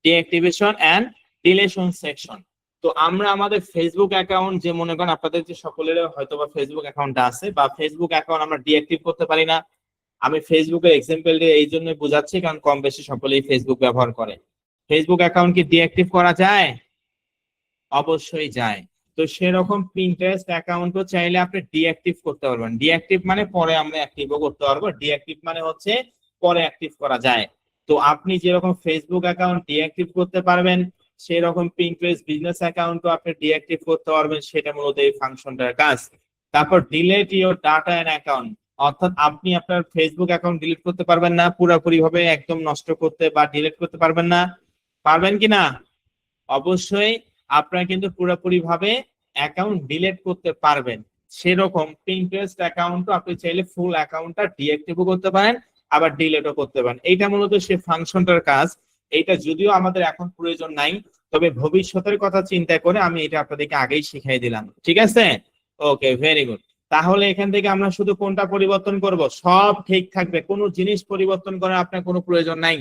deactivation and deletion section. তো আমরা আমাদের ফেসবুক অ্যাকাউন্ট, যে মনে করেন আপনাদের যে সকলের হয়তো বা ফেসবুক অ্যাকাউন্ট আছে বা ফেসবুক অ্যাকাউন্ট আমরা ডিঅ্যাক্টিভ করতে পারি না। আমি ফেসবুকের এক্সাম্পল দিয়ে এই জন্য বোঝাচ্ছি কারণ কম বেশি সকলেই ফেসবুক ব্যবহার করে। ফেসবুক অ্যাকাউন্ট কি ডিঅ্যাক্টিভ করা যায়? অবশ্যই যায়। তো সেরকম পিন্টারেস্ট অ্যাকাউন্টও চাইলে আপনি ডিঅ্যাক্টিভ করতে পারবেন। ডিঅ্যাক্টিভ মানে পরে আমরা অ্যাক্টিভও করতে পারবো, ডিঅ্যাক্টিভ মানে হচ্ছে পরে অ্যাক্টিভ করা যায়। তো আপনি যেরকম ফেসবুক অ্যাকাউন্ট ডিঅ্যাক্টিভ করতে পারবেন সেরকম পিন্টারেস্ট বিজনেস অ্যাকাউন্টও আপনি ডিঅ্যাক্টিভ করতে পারবেন, সেটা মূলত এই ফাংশনটার কাজ। তারপর delete your data and account, অর্থাৎ আপনি আপনার ফেসবুক অ্যাকাউন্ট ডিলিট করতে পারবেন না, পুরোপুরি ভাবে একদম নষ্ট করতে বা ডিলিট করতে পারবেন না, পারবেন কি না? অবশ্যই আপনারা কিন্তু পুরোপুরি ভাবে অ্যাকাউন্ট ডিলিট করতে পারবেন। সেরকম পিন্টারেস্ট অ্যাকাউন্টও আপনি চাইলে ফুল অ্যাকাউন্টটা ডিঅ্যাক্টিভও করতে পারেন, আবার ডিলিটও করতে পারেন। এইটা মূলত সে ফাংশনটার কাজ। এইটা যদিও আমাদের এখন প্রয়োজন নাই, তবে ভবিষ্যতের কথা চিন্তা করে আমি এটা আপনাদেরকে আগেই শিখাই দিলাম। ঠিক আছে, ওকে, ভেরি গুড। তাহলে এখান থেকে আমরা শুধু কোনটা পরিবর্তন করব? সব ঠিক থাকবে, কোনো জিনিস পরিবর্তন করার আপনার কোনো প্রয়োজন নাই।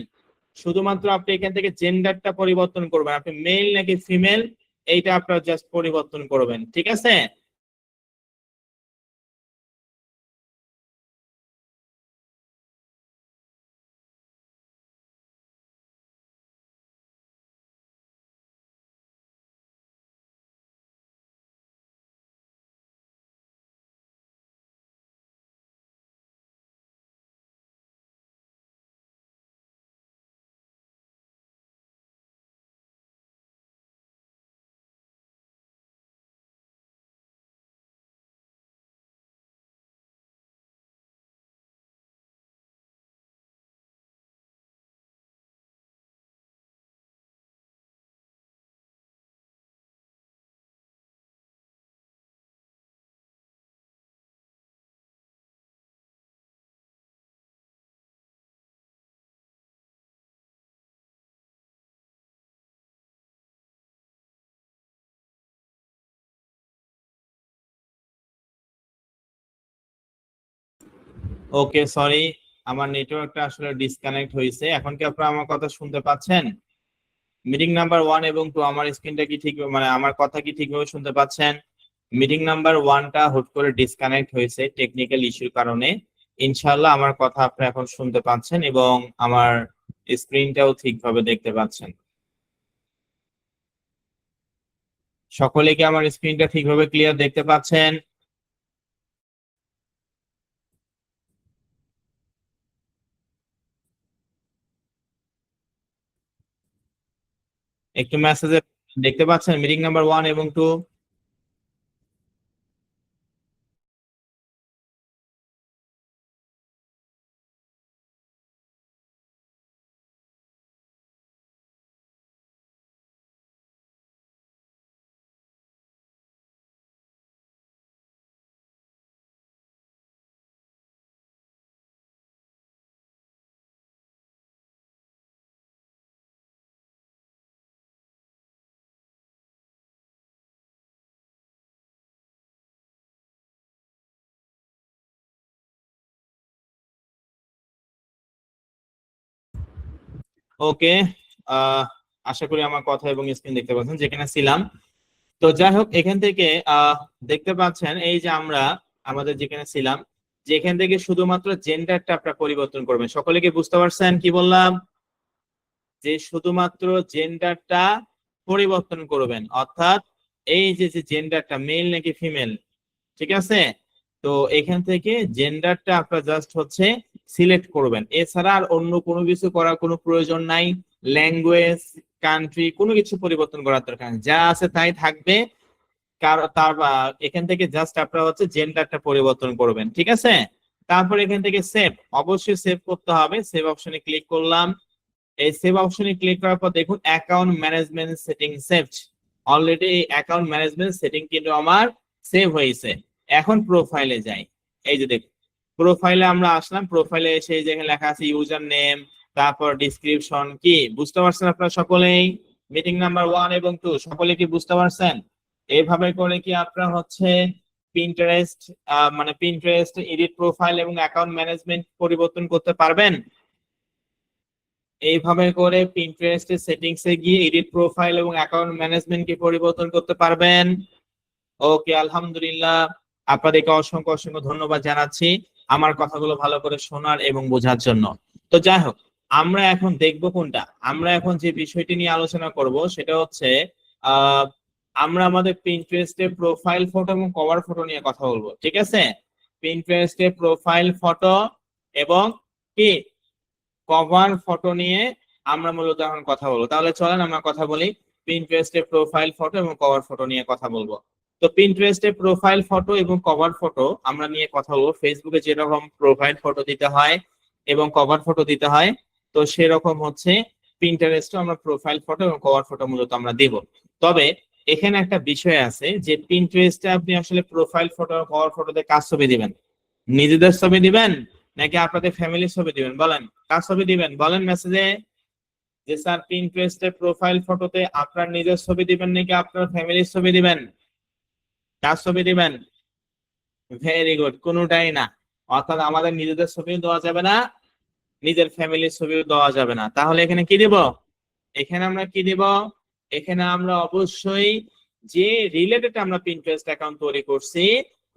শুধুমাত্র আপনি এখান থেকে জেন্ডারটা পরিবর্তন করবেন, আপনি মেল নাকি ফিমেল এইটা আপনার জাস্ট পরিবর্তন করবেন। ঠিক আছে, ওকে, সরি, আমার নেটওয়ার্কটা আসলে ডিসকানেক্ট হয়েছে। এখন কি আপনারা আমার কথা শুনতে পাচ্ছেন? মিটিং নাম্বার 1 এবং 2 আমার স্ক্রিনটা কি ঠিক, মানে আমার কথা কি ঠিকভাবে শুনতে পাচ্ছেন? মিটিং নাম্বার 1টা হুট করে ডিসকানেক্ট হয়েছে টেকনিক্যাল ইস্যুর কারণে। ইনশাআল্লাহ আমার কথা আপনারা এখন শুনতে পাচ্ছেন এবং আমার স্ক্রিনটাও ঠিকভাবে দেখতে পাচ্ছেন। সকলে কি আমার স্ক্রিনটা ঠিকভাবে ক্লিয়ার দেখতে পাচ্ছেন? একটু মেসেজে দেখতে পাচ্ছেন মিটিং নাম্বার 1 এবং 2? ওকে, আহ আশা করি আমার কথা এবং স্ক্রিন দেখতে পাচ্ছেন যেখানে ছিলাম। তো যাই হোক, এখান থেকে দেখতে পাচ্ছেন এই যে আমরা আমাদের যেখানে ছিলাম, যে এখান থেকে শুধুমাত্র জেন্ডারটা আপনারা পরিবর্তন করবেন। সকলে কি বুঝতে পারছেন কি বললাম? যে শুধুমাত্র জেন্ডারটা পরিবর্তন করবেন, অর্থাৎ এই যে যে জেন্ডারটা মেল নাকি ফিমেল, ঠিক আছে? তো এখান থেকে জেন্ডারটা আপনার জাস্ট হচ্ছে সিলেক্ট করবেন, এছাড়া আর অন্য কোনো কিছু করার কোনো প্রয়োজন নাই। ল্যাঙ্গুয়েজ, কান্ট্রি কোনো কিছু পরিবর্তন করার দরকার নেই, যা আছে তাই থাকবে। তার এখান থেকে জাস্ট আপনারা হচ্ছে জেন্ডারটা পরিবর্তন করবেন। ঠিক আছে, তারপর এখান থেকে সেভ, অবশ্যই সেভ করতে হবে। সেভ অপশনে ক্লিক করলাম। এই সেভ অপশনে ক্লিক করার পর দেখুন account management setting saved. Already এই অ্যাকাউন্ট ম্যানেজমেন্ট সেটিং কিন্তু আমার সেভ হয়েছে। এখন প্রোফাইলে যাই। এই যে দেখুন প্রোফাইলে আমরা আসলাম, প্রোফাইলে এসে যেখানে লেখা আছে ইউজার নেম, তারপর ডিসক্রিপশন, কি বুঝতে পারছেন আপনারা সকলেই? মিটিং নাম্বার 1 এবং 2 সকলে কি বুঝতে পারছেন? এইভাবে করে কি আপনারা হচ্ছে পিন্টারেস্ট, মানে পিন্টারেস্ট এডিট প্রোফাইল এবং অ্যাকাউন্ট ম্যানেজমেন্ট পরিবর্তন করতে পারবেন? এইভাবে করে পিন্টারেস্ট সেটিংস এ গিয়ে এডিট প্রোফাইল এবং অ্যাকাউন্ট ম্যানেজমেন্ট কি পরিবর্তন করতে পারবেন? ওকে, আলহামদুলিল্লাহ, আপনাদেরকে অসংখ্য অসংখ্য ধন্যবাদ জানাচ্ছি আমার কথাগুলো ভালো করে শোনার এবং বোঝার জন্য। তো যাই হোক, আমরা এখন দেখব কোনটা, আমরা এখন যে বিষয়টি নিয়ে আলোচনা করব সেটা হচ্ছে আহ আমরা আমাদের পিন্টারেস্টে প্রোফাইল ফটো এবং কভার ফটো নিয়ে কথা বলবো। ঠিক আছে, পিন্টারেস্টে প্রোফাইল ফটো এবং কি কভার ফটো নিয়ে আমরা মূলত এখন কথা বলবো। তাহলে চলেন আমরা কথা বলি। পিন্টারেস্টে প্রোফাইল ফটো এবং কভার ফটো নিয়ে কথা বলবো। তো পিন্টারেস্টে প্রোফাইল ফটো এবং কভার ফটো আমরা নিয়ে কথা বলবো। ফেসবুকে যেরকম প্রোফাইল ফটো দিতে হয় এবং কভার ফটো দিতে হয়, তো সেরকম হচ্ছে পিন্টারেস্টে আমরা প্রোফাইল ফটো এবং কভার ফটো মূলত আমরা দেব। তবে এখানে একটা বিষয় আছে যে পিন্টারেস্টে আপনি আসলে প্রোফাইল ফটো কভার ফটোতে কার ছবি দিবেন? নিজেদের ছবি দিবেন নাকি আপনাদের ফ্যামিলির ছবি দিবেন? বলেন কার ছবি দিবেন, বলেন মেসেজে যে স্যার পিন্টারেস্টে প্রোফাইল ফটোতে আপনার নিজের ছবি দিবেন নাকি আপনার ফ্যামিলির ছবি দিবেন? কার ছবি দিবেন? ভেরি গুড, কোনোটাই না। অর্থাৎ আমাদের নিজেদের ছবিও দেওয়া যাবে না, নিজের ফ্যামিলির ছবিও দেওয়া যাবে না। তাহলে এখানে কি দিব? এখানে আমরা কি দিব? এখানে আমরা অবশ্যই যে রিলেটেড আমরা পিন্টারেস্ট অ্যাকাউন্ট তৈরি করছি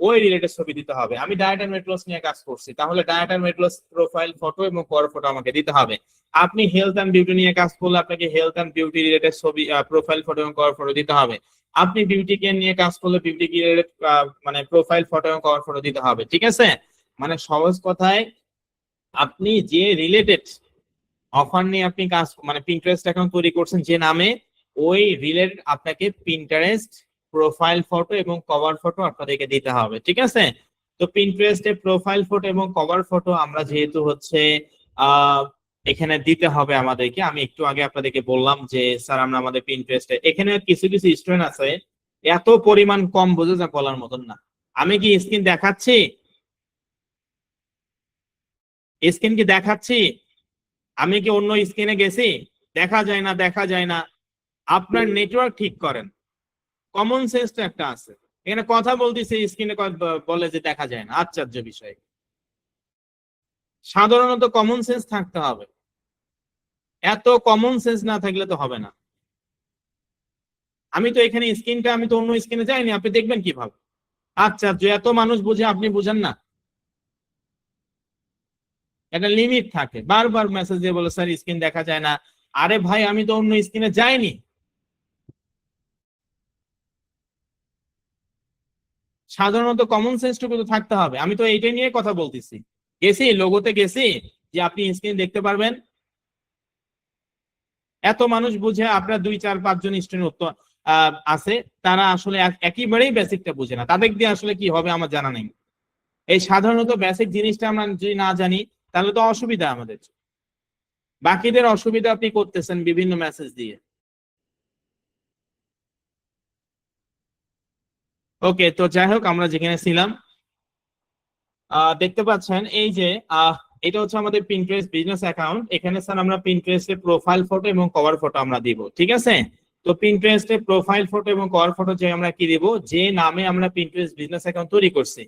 ওই রিলেটেড ছবি দিতে হবে। আমি ডায়েট এন্ড ওয়েট লস নিয়ে কাজ করছি, তাহলে diet and weight loss profile photo এবং কভার ফটো আমাকে দিতে হবে। আপনি হেলথ এন্ড বিউটি নিয়ে কাজ করলে আপনাকে হেলথ এন্ড বিউটি রিলেটেড ছবি প্রোফাইল ফটো এবং কভার ফটো দিতে হবে। আপনি বিউটি কেয়ার নিয়ে কাজ করলে বিউটি কেয়ার মানে প্রোফাইল ফটো এবং কভার ফটো দিতে হবে। ঠিক আছে? মানে সহজ কথায় আপনি যে রিলেটেড অফার নিয়ে আপনি কাজ মানে পিন্টারেস্ট অ্যাকাউন্ট তৈরি করছেন যে নামে, ওই রিলেটেড আপনাকে পিন্টারেস্ট প্রোফাইল ফটো এবং কভার ফটো আপনাদেরকে দিতে হবে। ঠিক আছে? তো পিন্টারেস্টে প্রোফাইল ফটো এবং কভার ফটো আমরা যেহেতু হচ্ছে আহ এখানে দিতে হবে আমাদেরকে, আমি একটু আগে আপনাদেরকে বললাম যে স্যার আমরা আমাদের পিন্টারেস্টে, এখানে কিছু কিছু স্টুডেন্ট আছে এত পরিমাণ কম বোঝে যা বলার মতন না। আমি কি স্ক্রিন দেখাচ্ছি? স্ক্রিন কি দেখাচ্ছি? আমি কি অন্য স্ক্রিনে গেছি? দেখা যায় না, দেখা যায় না। আপনার নেটওয়ার্ক ঠিক করেন, কমন সেন্স তো একটা আছে। এখানে কথা বলতেছে স্ক্রিনে বলে যে দেখা যায় না, আশ্চর্য বিষয়। সাধারণত কমন সেন্স থাকতে হবে, এত কমন সেন্স না থাকলে তো হবে না। আমি তো এখানে স্ক্রিনটা, আমি তো অন্য স্ক্রিনে যাইনি, আপনি দেখবেন কিভাবে? আশ্চর্য, এত মানুষ বুঝে আপনি বুঝেন না। একটা লিমিট থাকে, বারবার মেসেজ দিয়ে বলে স্যার স্ক্রিন দেখা যায় না। আরে ভাই আমি তো অন্য স্ক্রিনে যাইনি। সাধারণত কমন সেন্সটুকু তো থাকতে হবে। আমি তো এইটাই নিয়ে কথা বলতেছি, গেছি লোগোতে গেছি যে আপনি স্ক্রিন দেখতে পারবেন। এত মানুষ বুঝে আপনার 2 4 5 জন স্টুডেন্ট উত্তর আছে, তারা আসলে একেবারেই বেসিকটা বুঝে না। তাদের দিয়ে আসলে কি হবে আমার জানা নেই। এই সাধারণত বেসিক জিনিসটা আমরা যদি না জানি তাহলে তো অসুবিধা আমাদের। বাকিদের অসুবিধা আপনি করতেছেন বিভিন্ন মেসেজ দিয়ে। ওকে, তো যাই হোক আমরা যেখানে ছিলাম, দেখতে পাচ্ছেন এই যে এটা হচ্ছে আমাদের পিন্টারেস্ট বিজনেস অ্যাকাউন্ট। এখানে স্যার আমরা পিন্টারেস্টে প্রোফাইল ফটো এবং কভার ফটো আমরা দিব। ঠিক আছে? তো পিন্টারেস্টে প্রোফাইল ফটো এবং কভার ফটো যে আমরা কি দিব, যে নামে আমরা পিন্টারেস্ট বিজনেস অ্যাকাউন্ট তৈরি করছি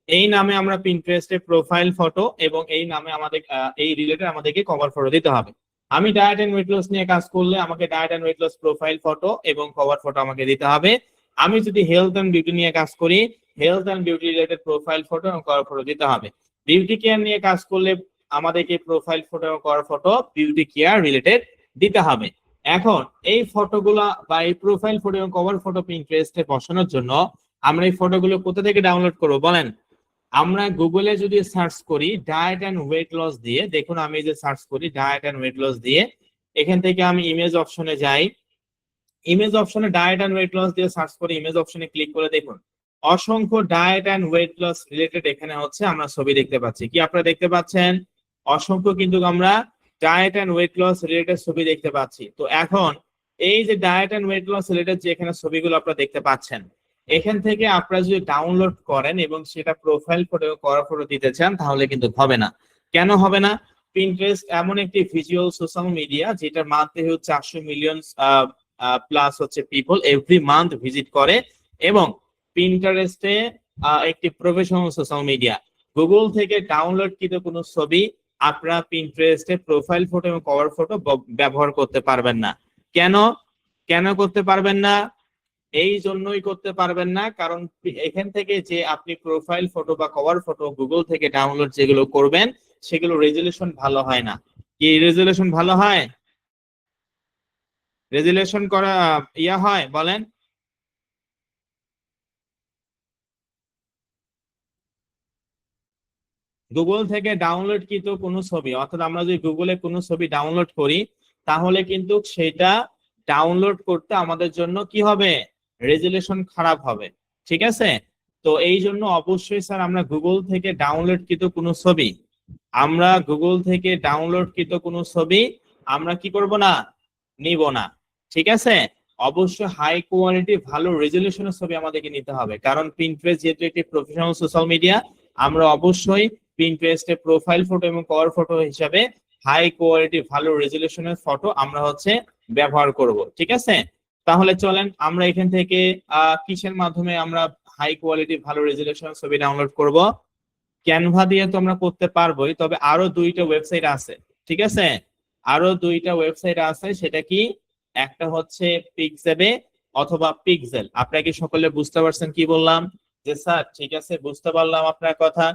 এই নামে আমরা পিন্টারেস্টে প্রোফাইল ফটো এবং এই নামে আমাদের এই রিলেটেড আমাদেরকে কভার ফটো দিতে হবে। আমি ডায়েট এন্ড ওয়েট লস নিয়ে কাজ করলে আমাকে diet and weight loss profile photo এবং কভার ফটো আমাকে দিতে হবে। আমি যদি হেলথ এন্ড বিউটি নিয়ে কাজ করি, health and beauty related profile photo এবং কভার ফটো দিতে হবে। বিউটি কেয়ার নিয়ে কাজ করলে আমাদেরকে প্রোফাইল ফটো এবং cover photo beauty care related দিতে হবে। এখন এই ফটোগুলা বা এই প্রোফাইল ফটো এবং কভার ফটো পিন্টারেস্টে বসানোর জন্য আমরা এই ফটোগুলো কোথা থেকে ডাউনলোড করবো বলেন? আমরা গুগলে যদি সার্চ করি ডায়েট এন্ড ওয়েট লস দিয়ে, দেখুন আমি যে সার্চ করি ডায়েট এন্ড ওয়েট লস দিয়ে, এখান থেকে আমি ইমেজ অপশনে যাই। ইমেজ অপশনে ডায়েট এন্ড ওয়েট লস দিয়ে সার্চ করে ইমেজ অপশনে ক্লিক করে দেখুন অসংখ্য diet and weight loss related এখানে হচ্ছে আমরা ছবি দেখতে পাচ্ছি। কি আপনারা দেখতে পাচ্ছেন? অসংখ্য কিন্তু আমরা diet and weight loss related ছবি দেখতে পাচ্ছি। তো এখন এই যে diet and weight loss related যে এখানে ছবিগুলো আপনারা দেখতে পাচ্ছেন, এখান থেকে আপনারা যদি ডাউনলোড করেন এবং সেটা প্রোফাইল ফটো কভার ফটো দিতে চান তাহলে কিন্তু হবে না। কেন হবে না? পিন্টারেস্ট এমন একটি ভিজুয়াল সোশ্যাল মিডিয়া যেটার মাধ্যমে 400 মিলিয়ন প্লাস হচ্ছে পিপল এভরি মান্থ ভিজিট করে, এবং পিন্টারেস্টে একটি প্রফেশনাল সোশ্যাল মিডিয়া। গুগল থেকে ডাউনলোড কৃত কোনো ছবি আপনারা পিন্টারেস্টে প্রোফাইল ফটো এবং কভার ফটো ব্যবহার করতে পারবেন না। কেন? কেন করতে পারবেন না? এই জন্যই করতে পারবেন না কারণ এখান থেকে যে আপনি প্রোফাইল ফটো বা কভার ফটো গুগল থেকে ডাউনলোড যেগুলো করবেন সেগুলো রেজুলেশন ভালো হয় না। কি রেজুলেশন ভালো হয়? রেজুলেশন করা ইয়া হয় বলেন? গুগল থেকে ডাউনলোড কিন্তু কোনো ছবি, অর্থাৎ আমরা যদি গুগলে কোনো ছবি ডাউনলোড করি তাহলে কিন্তু সেটা ডাউনলোড করতে আমাদের জন্য কি হবে, রেজুলেশন খারাপ হবে, ঠিক আছে। তো এই জন্য অবশ্যই স্যার আমরা গুগল থেকে ডাউনলোডকৃত কোনো ছবি, আমরা গুগল থেকে ডাউনলোডকৃত কোনো ছবি আমরা কি করব না, নিব না, ঠিক আছে। অবশ্যই হাই কোয়ালিটি ভালো রেজুলেশনের ছবি আমাদেরকে নিতে হবে, কারণ পিন্টারেস্ট যেহেতু একটি প্রফেশনাল সোশ্যাল মিডিয়া, আমরা অবশ্যই পিন্টারেস্টে প্রোফাইল ফটো এবং কভার ফটো হিসাবে হাই কোয়ালিটি ভালো রেজুলেশনের ফটো আমরা হচ্ছে ব্যবহার করব, ঠিক আছে। তাহলে চলেন আমরা এখান থেকে কিসের মাধ্যমে আমরা হাই কোয়ালিটি ভালো রেজুলেশনের ছবি ডাউনলোড করব। ক্যানভা দিয়ে তো আমরা করতে পারবোই, তবে আরো দুইটা ওয়েবসাইট আছে, ঠিক আছে। আরো দুইটা ওয়েবসাইট আছে, সেটা কি, একটা হচ্ছে পিক্সেবে অথবা পিক্সেল। আপনারা কি সকলে বুঝতে পারছেন কি বললাম? যে স্যার ঠিক আছে, বুঝতে পারলাম আপনার কথা।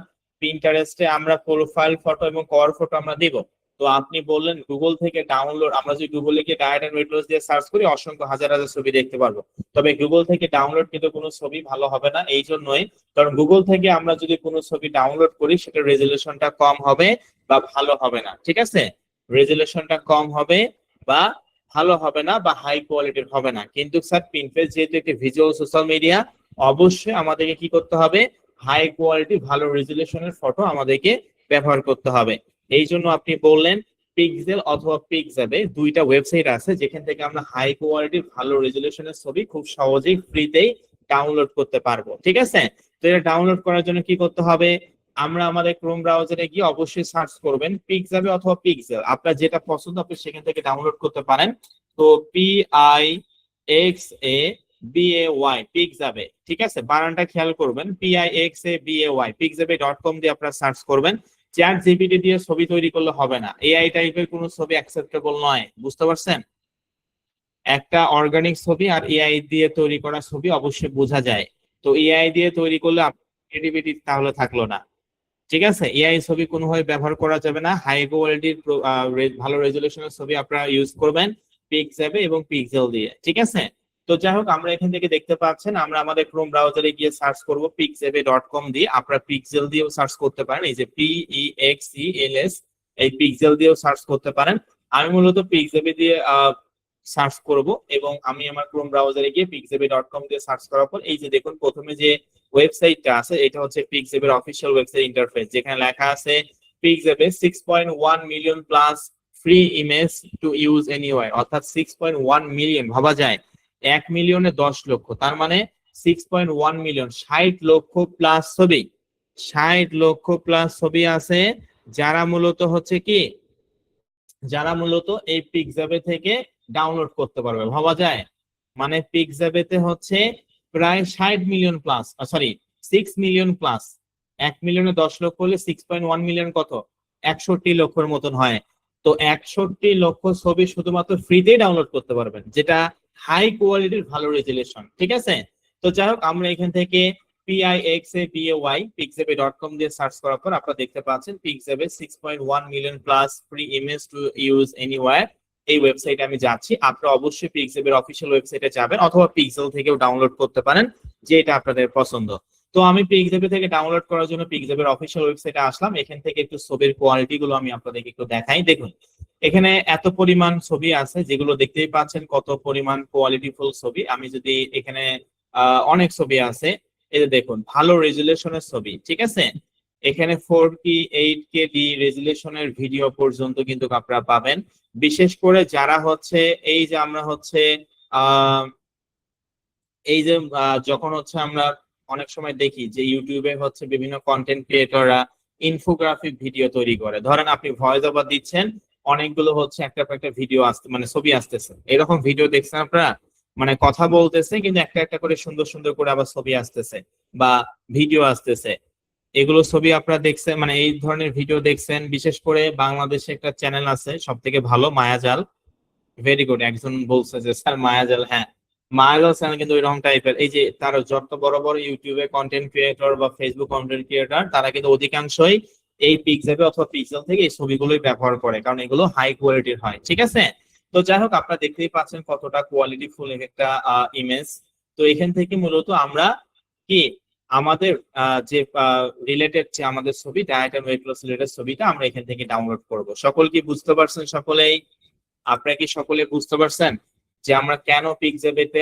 পিন্টারেস্টে আমরা প্রোফাইল ফটো এবং কভার ফটো আমরা দিব। তো আপনি বললেন গুগল থেকে ডাউনলোড, আমরা যদি গুগলে গিয়ে ডায়েট এন্ড ওয়েট লস দিয়ে সার্চ করি অসংখ্য হাজার হাজার ছবি দেখতে পারবো, তবে গুগল থেকে ডাউনলোড কিন্তু কোনো ছবি ভালো হবে না। এই জন্যই, কারণ গুগল থেকে আমরা যদি কোনো ছবি ডাউনলোড করি সেটা রেজুলেশনটা কম হবে বা ভালো হবে না, ঠিক আছে। রেজুলেশনটা কম হবে বা ভালো হবে না বা হাই কোয়ালিটির হবে না। কিন্তু স্যার পিন্টারেস্ট যেহেতু একটি ভিজুয়াল সোশ্যাল মিডিয়া, অবশ্যই আমাদেরকে কি করতে হবে, হাই কোয়ালিটি ভালো রেজুলেশনের ফটো আমাদেরকে ব্যবহার করতে হবে। এই জন্য আপনি বললেন পিক্সেল অথবা পিক্সেবে দুইটা ওয়েবসাইট আছে যেখান থেকে আমরা হাই কোয়ালিটি ভালো রেজুলেশনের ছবি খুব সহজেই ফ্রিতেই ডাউনলোড করতে পারবো, ঠিক আছে। তো এটা ডাউনলোড করার জন্য কি করতে হবে, আমরা আমাদের ক্রোম ব্রাউজারে গিয়ে অবশ্যই সার্চ করবেন পিক্সেবে অথবা পিক্সেল, আপনার যেটা পছন্দ আপনি সেখান থেকে ডাউনলোড করতে পারেন। তো PIXABAY পিক্সেবে, ঠিক আছে, বানানটা খেয়াল করবেন, PIXABAY পিক্সেবে.com দিয়ে আপনারা সার্চ করবেন। চ্যাট জিপিটি দিয়ে ছবি তৈরি করলে হবে না, এআই টাইপের কোনো ছবি অ্যাকসেপ্টেবল নয়, বুঝতে পারছেন। একটা অর্গানিক ছবি আর এআই দিয়ে তৈরি করা ছবি অবশ্যই বোঝা যায়। তো এআই দিয়ে তৈরি করলে ক্রিয়েটিভিটি তাহলে থাকলো না, ঠিক আছে। এআই ছবি কোনোভাবে ব্যবহার করা যাবে না। হাই কোয়ালিটির ভালো রেজুলেশনের ছবি আপনারা ইউজ করবেন পিক্সেবে এবং পিক্সেল দিয়ে, ঠিক আছে। তো যাই হোক, আমরা এখান থেকে দেখতে পাচ্ছেন আমরা আমাদের ক্রোম ব্রাউজারে গিয়ে সার্চ করব pixebe.com দিয়ে। আপনারা পিক্সেল দিয়েও সার্চ করতে পারেন, এই যে PEXELS, এই পিক্সেল দিয়েও সার্চ করতে পারেন। আমি মূলত পিক্সেবে দিয়ে সার্চ করব এবং আমি আমার ক্রোম ব্রাউজারে গিয়ে pixebe.com দিয়ে সার্চ করার পর এই যে দেখুন প্রথমে যে ওয়েবসাইটটা আছে এটা হচ্ছে পিক্সেবের অফিসিয়াল ওয়েবসাইট ইন্টারফেস, যেখানে লেখা আছে পিক্সেবে 6.1 million plus free image to use anywhere, অর্থাৎ 6.1 মিলিয়ন, ভাবা যায় 1 মিলিয়নে 10 লক্ষ, তার মানে 6.1 মিলিয়ন, 60 লক্ষ প্লাস ছবি, 60 লক্ষ প্লাস ছবি আছে যারা মূলত হচ্ছে কি, যারা মূলত এই পিক্সেবে থেকে ডাউনলোড করতে পারবে, ভাবা যায়। মানে পিক্সেবেতে হচ্ছে প্রায় 60 million plus, sorry 6 million plus, 1 মিলিয়নে 10 লক্ষ হলে 6.1 মিলিয়ন কত, 61 লক্ষের মতন হয়। তো 61 লক্ষ ছবি শুধুমাত্র ফ্রিতেই ডাউনলোড করতে পারবেন, যেটা হাই কোয়ালিটির ভালো রেজুলেশন, ঠিক আছে। তো যাই হোক, আমরা এখান থেকে PIXABAY pixebe.com দিয়ে সার্চ করার পর আপনারা দেখতে পাচ্ছেন পিক্সেবে 6.1 million plus free image to use anywhere, এই ওয়েবসাইটে আমি যাচ্ছি। আপনারা অবশ্যই পিক্সেবের অফিসিয়াল ওয়েবসাইটে যাবেন অথবা পিক্সেল থেকেও ডাউনলোড করতে পারেন, যেটা আপনাদের পছন্দ। তো আমি পিক্সেবে থেকে ডাউনলোড করার জন্য পিক্সেবের অফিসিয়াল ওয়েবসাইটে আসলাম। এখান থেকে একটু ছবির কোয়ালিটি গুলো আমি আপনাদেরকে একটু দেখাই। দেখুন এখানে এত পরিমাণ ছবি আছে, যেগুলো দেখতেই পাচ্ছেন কত পরিমাণ কোয়ালিটিফুল ছবি। আমি যদি এখানে অনেক ছবি আছে, এই যে দেখুন ভালো রেজুলেশনের ছবি, ঠিক আছে। এখানে 4K 8K ডি রেজুলেশনের ভিডিও পর্যন্ত কিন্তু আপনারা পাবেন। বিশেষ করে যারা হচ্ছে এই যে আমরা হচ্ছে এই যে যখন হচ্ছে আমরা অনেক সময় দেখি যে ইউটিউবে হচ্ছে বিভিন্ন কন্টেন্ট ক্রিয়েটররা ইনফোগ্রাফিক ভিডিও তৈরি করে, ধরেন আপনি ভয়েস ওভার দিচ্ছেন, অনেকগুলো হচ্ছে একটা একটা ভিডিও আসতে মানে ছবি আসতেছে, এরকম ভিডিও দেখছেন আপনারা, মানে কথা বলতেছে কিন্তু একটা একটা করে সুন্দর সুন্দর করে আবার ছবি আসতেছে বা ভিডিও আসতেছে, এগুলো ছবি আপনারা দেখছেন, মানে এই ধরনের ভিডিও দেখছেন। বিশেষ করে বাংলাদেশে একটা চ্যানেল আছে সব থেকে ভালো, মায়াজাল, ভেরি গুড, একজন বলছে যে স্যার মায়াজাল, হ্যাঁ মায়াজাল চ্যানেল কিন্তু এরকম টাইপের। এই যে তারা যত বড় বড় ইউটিউবে কন্টেন্ট ক্রিয়েটর বা ফেসবুক কন্টেন্ট ক্রিয়েটর, তারা কিন্তু অধিকাংশই এই পিক্সেবে অথবা পিক্সেল থেকে এই ছবিগুলোই ব্যবহার করে, কারণ এগুলো হাই কোয়ালিটির হয়, ঠিক আছে। তো যাই হোক, আপনারা দেখতেই পাচ্ছেন কতটা কোয়ালিটি ফুল একটা ইমেজ। তো এখান থেকে মূলত আমরা কি আমাদের যে রিলেটেড যে আমাদের ছবি diet and weight loss related ছবিটা আমরা এখান থেকে ডাউনলোড করব। সকল কি বুঝতে পারছেন? সকলেই আপনারা কি সকলে বুঝতে পারছেন? যে আমরা কেন পিকজেবেতে